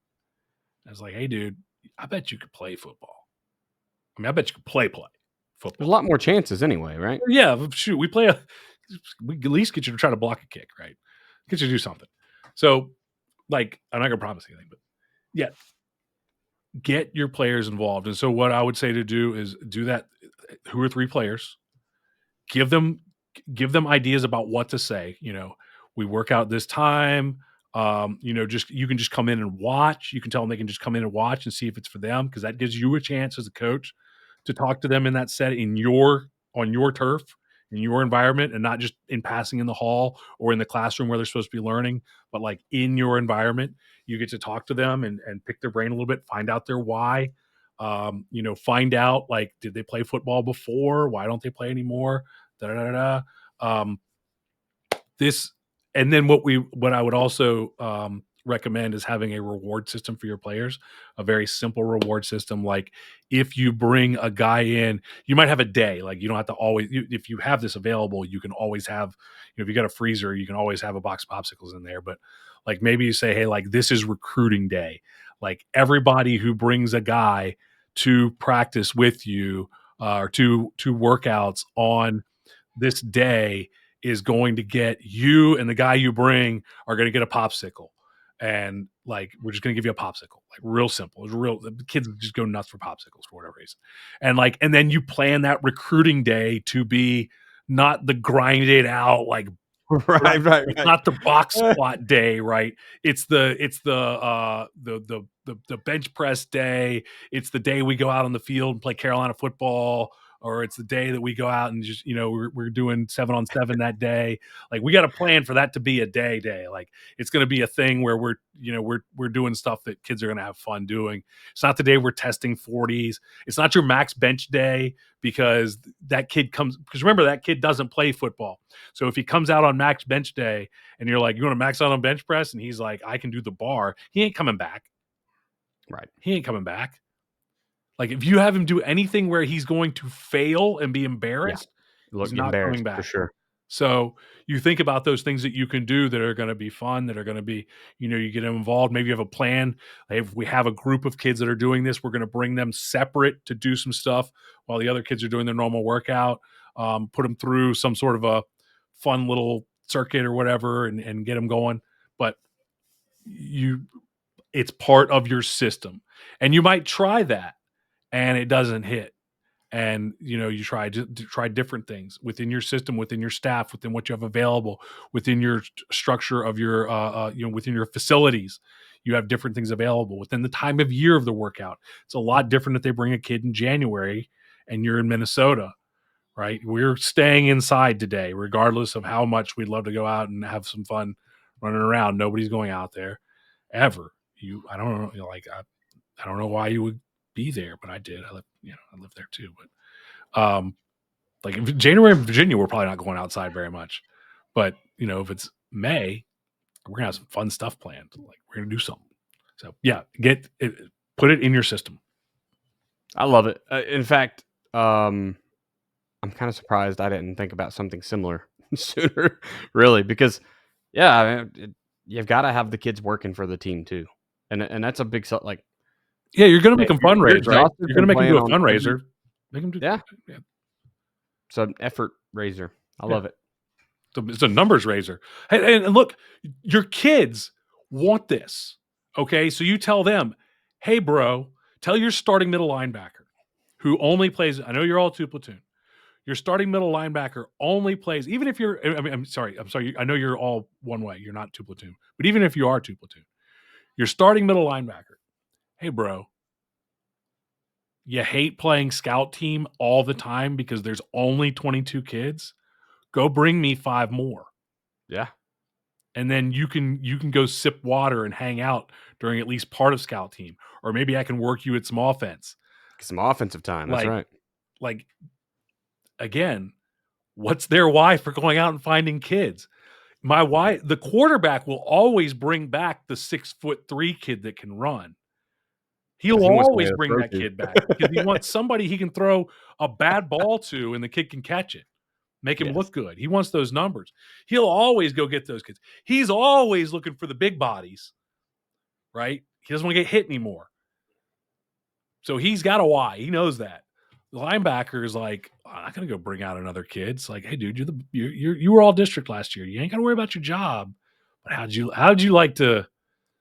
I was like, hey, dude, I bet you could play football. I mean, I bet you could play football. There's a lot more chances anyway, right? Yeah, shoot, we at least get you to try to block a kick, right? Get you to do something. So, like, I'm not gonna promise anything, but yeah, get your players involved. And so, what I would say to do is do that. Who are 3 players? Give them ideas about what to say. We work out this time. You can just come in and watch. You can tell them they can just come in and watch and see if it's for them, because that gives you a chance as a coach to talk to them in that set on your turf, in your environment, and not just in passing in the hall or in the classroom where they're supposed to be learning, but like in your environment. You get to talk to them and pick their brain a little bit, find out their why. Find out, like, did they play football before? Why don't they play anymore? This, and then what I would also recommend is having a reward system for your players, a very simple reward system. Like, if you bring a guy in, you might have a day, like, you don't have to always, if you have this available, you can always have, if you got a freezer, you can always have a box of popsicles in there. But like, maybe you say, hey, like, this is recruiting day. Like, everybody who brings a guy to practice with you or to workouts on this day is going to get you, and the guy you bring are going to get a popsicle. And like, we're just going to give you a popsicle, like, real simple. It's real. The kids just go nuts for popsicles for whatever reason. And then you plan that recruiting day to be not the grinded out, like, right. Not the box squat day, right? It's the bench press day. It's the day we go out on the field and play Carolina football, or it's the day that we go out and just, we're doing 7-on-7 that day. Like, we got to plan for that to be a day. Like, it's going to be a thing where we're doing stuff that kids are going to have fun doing. It's not the day we're testing 40s. It's not your max bench day, because remember, that kid doesn't play football. So if he comes out on max bench day and you're like, you want to max out on bench press? And he's like, I can do the bar. He ain't coming back. Right. He ain't coming back. Like, if you have him do anything where he's going to fail and be embarrassed, he's not coming back. For sure. So you think about those things that you can do that are going to be fun, that are going to be, you get them involved. Maybe you have a plan. If we have a group of kids that are doing this, we're going to bring them separate to do some stuff while the other kids are doing their normal workout. Put them through some sort of a fun little circuit or whatever, and get them going. But it's part of your system, and you might try that and it doesn't hit. And, you try different things within your system, within your staff, within what you have available, within your structure of your, within your facilities. You have different things available within the time of year of the workout. It's a lot different if they bring a kid in January and you're in Minnesota, right? We're staying inside today, regardless of how much we'd love to go out and have some fun running around. Nobody's going out there ever. I don't know, I don't know why you would be there, but I did. I lived there too. But like in January in Virginia, we're probably not going outside very much. But if it's May, we're gonna have some fun stuff planned. Like we're gonna do something. So yeah, put it in your system. I love it. In fact, I'm kind of surprised I didn't think about something similar sooner, really, because you've got to have the kids working for the team too, and that's a big like. Yeah, you're gonna make them fundraise, right? You're gonna make them do a fundraiser. Make them do It's an effort raiser. I love it. It's a numbers raiser. And look, your kids want this. Okay, so you tell them, hey, bro, tell your starting middle linebacker who only plays. I know you're all two platoon. Your starting middle linebacker only plays, even if you're. I'm sorry. I know you're all one way. You're not two platoon, but even if you are two platoon, your starting middle linebacker. Hey, bro, you hate playing scout team all the time because there's only 22 kids. Go bring me 5 more. Yeah. And then you can go sip water and hang out during at least part of scout team. Or maybe I can work you at some offense. Some offensive time. That's right. Like, again, what's their why for going out and finding kids? My why, the quarterback will always bring back the 6'3" kid that can run. He'll always bring that kid back because he wants somebody he can throw a bad ball to and the kid can catch it. Make him look good. He wants those numbers. He'll always go get those kids. He's always looking for the big bodies, right? He doesn't want to get hit anymore. So he's got a why. He knows that. The linebacker is like, I'm not going to go bring out another kid. It's like, hey, dude, you were all district last year. You ain't got to worry about your job. But how'd you like to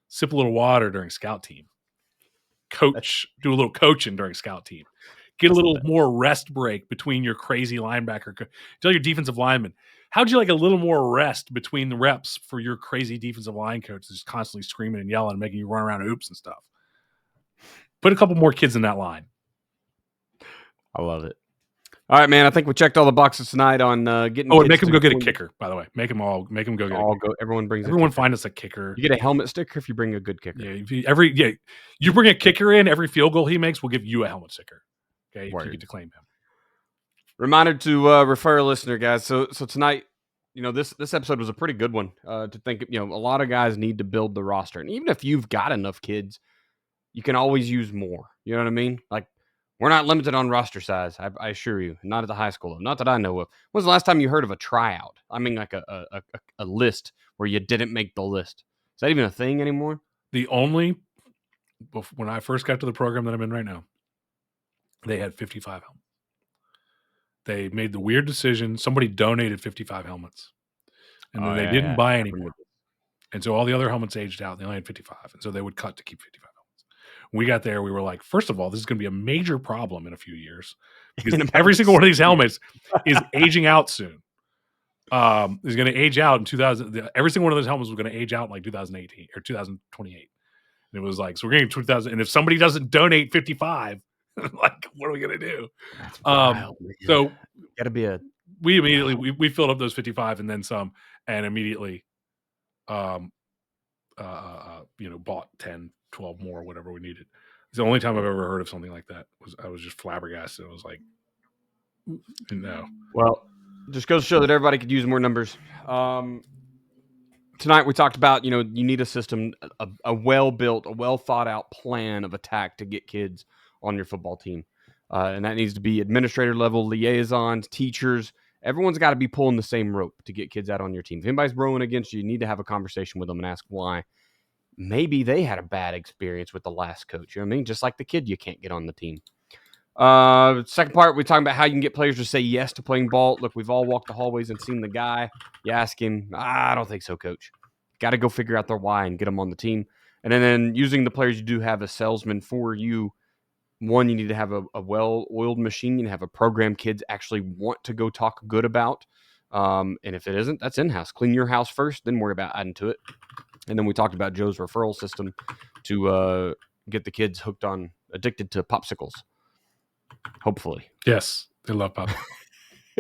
sip a little water during scout team? Coach, do a little coaching during scout team. Get a little more rest break between your crazy linebacker. Tell your defensive lineman, how'd you like a little more rest between the reps for your crazy defensive line coach that's constantly screaming and yelling and making you run around hoops and stuff? Put a couple more kids in that line. I love it. All right, man. I think we checked all the boxes tonight on getting. Oh, and make them go get a kicker. By the way, make them go get a kicker. Everyone find us a kicker. You get a helmet sticker if you bring a good kicker. Yeah, you bring a kicker in. Every field goal he makes, we'll give you a helmet sticker. Okay, if you get to claim him. Reminder to refer a listener, guys. So tonight, this episode was a pretty good one. To think, a lot of guys need to build the roster, and even if you've got enough kids, you can always use more. You know what I mean? Like, we're not limited on roster size. I assure you, not at the high school, not that I know of. When's the last time you heard of a tryout? I mean, like a list where you didn't make the list. Is that even a thing anymore? When I first got to the program that I'm in right now, they had 55 helmets. They made the weird decision. Somebody donated 55 helmets. And then they didn't buy any more. And so all the other helmets aged out. They only had 55. And so they would cut to keep 55 helmets. When we got there, we were like, first of all, this is going to be a major problem in a few years. Because every single one of these helmets is aging out soon. Is going to age out in 2000. Every single one of those helmets was going to age out in like 2018 or 2028. And it was like, so we're getting 2000. And if somebody doesn't donate 55, like, what are we gonna do? That's wild, so gotta be we immediately we filled up those 55 and then some, and immediately bought 10, 12 more, whatever we needed. It's the only time I've ever heard of something like that. I was just flabbergasted. I was like, no. Well, just goes to show that everybody could use more numbers. Tonight we talked about, you need a system, a well-built, a well-thought-out plan of attack to get kids on your football team. And that needs to be administrator level, liaisons, teachers. Everyone's got to be pulling the same rope to get kids out on your team. If anybody's rowing against you, you need to have a conversation with them and ask why. Maybe they had a bad experience with the last coach. You know what I mean? Just like the kid you can't get on the team. Second part, we're talking about how you can get players to say yes to playing ball. Look, we've all walked the hallways and seen the guy. You ask him, I don't think so, coach. Got to go figure out their why and get them on the team. And then using the players you do have as salesmen for you. One, you need to have a well-oiled machine. You need to have a program kids actually want to go talk good about. And if it isn't, that's in-house. Clean your house first, then worry about adding to it. And then we talked about Joe's referral system to get the kids addicted to popsicles. Hopefully. Yes, they love popsicles.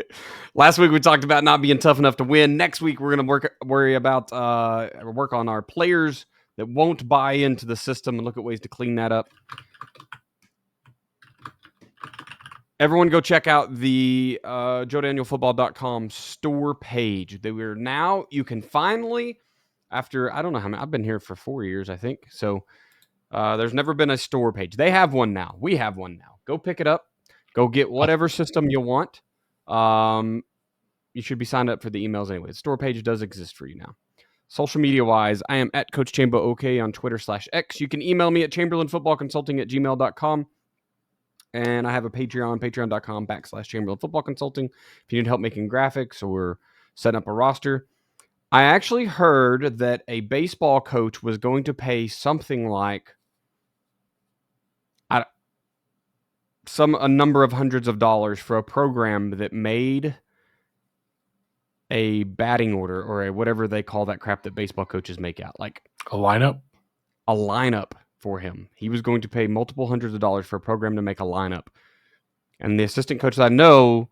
Last week we talked about not being tough enough to win. Next week we're going to work on our players that won't buy into the system and look at ways to clean that up. Everyone go check out the JoeDanielFootball.com store page. You can finally, after, I don't know how many, I've been here for 4 years, I think. So there's never been a store page. They have one now. We have one now. Go pick it up. Go get whatever system you want. You should be signed up for the emails anyway. The store page does exist for you now. Social media-wise, I am at Coach Chambo OK on Twitter/X. You can email me at chamberlainfootballconsulting@gmail.com. And I have a Patreon, patreon.com/ChamberlainFootballConsulting. If you need help making graphics or setting up a roster. I actually heard that a baseball coach was going to pay something like a number of hundreds of dollars for a program that made a batting order or a whatever they call that crap that baseball coaches make out. Like a lineup? A lineup for him. He was going to pay multiple hundreds of dollars for a program to make a lineup. And the assistant coach that I know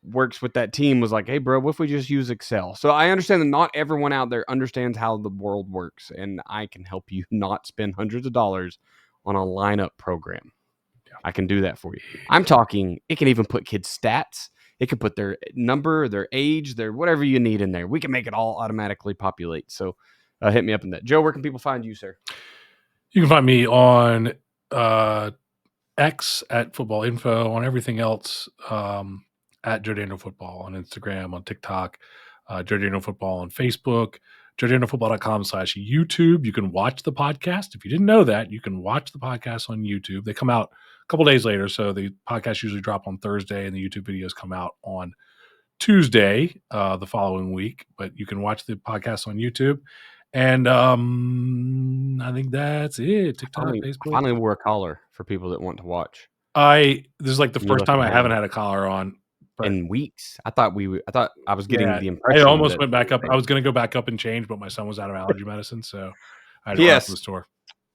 works with that team was like, hey, bro, what if we just use Excel? So I understand that not everyone out there understands how the world works, and I can help you not spend hundreds of dollars on a lineup program. Yeah. I can do that for you. I'm talking, it can even put kids' stats. It can put their number, their age, their whatever you need in there. We can make it all automatically populate. So hit me up in that. Joe, where can people find you, sir? You can find me on X at Football Info, on everything else at Joe Daniel Football, on Instagram, on TikTok, Joe Daniel Football on Facebook, JoeDanielFootball.com/YouTube. You can watch the podcast. If you didn't know that, you can watch the podcast on YouTube. They come out a couple days later, so the podcasts usually drop on Thursday, and the YouTube videos come out on Tuesday the following week. But you can watch the podcast on YouTube. And I think that's it. TikTok, Facebook. I finally wore a collar for people that want to watch. This is like the first time I haven't had a collar on in weeks. I thought I was getting the impression. I almost went back up. I was going to go back up and change, but my son was out of allergy medicine, so I had to run to the store.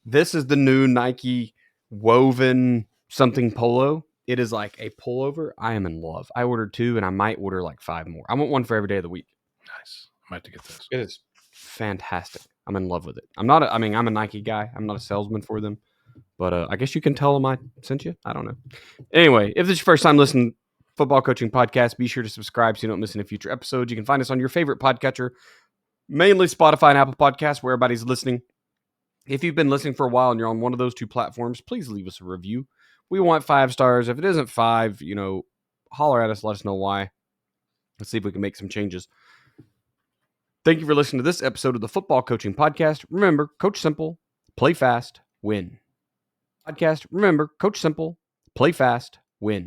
This is the new Nike woven something polo. It is like a pullover. I am in love. I ordered 2, and I might order like 5 more. I want one for every day of the week. Nice. I might have to get this. It is fantastic. I'm in love with it. I'm a Nike guy. I'm not a salesman for them, but I guess you can tell them I sent you. I don't know. Anyway, if this is your first time listening to Football Coaching Podcast, be sure to subscribe so you don't miss any future episodes. You can find us on your favorite podcatcher, mainly Spotify and Apple Podcasts, where everybody's listening. If you've been listening for a while and you're on one of those 2 platforms, please leave us a review. We want 5 stars. If it isn't 5, holler at us. Let us know why. Let's see if we can make some changes. Thank you for listening to this episode of the Football Coaching Podcast. Remember, coach simple, play fast, win. Podcast. Remember, coach simple, play fast, win.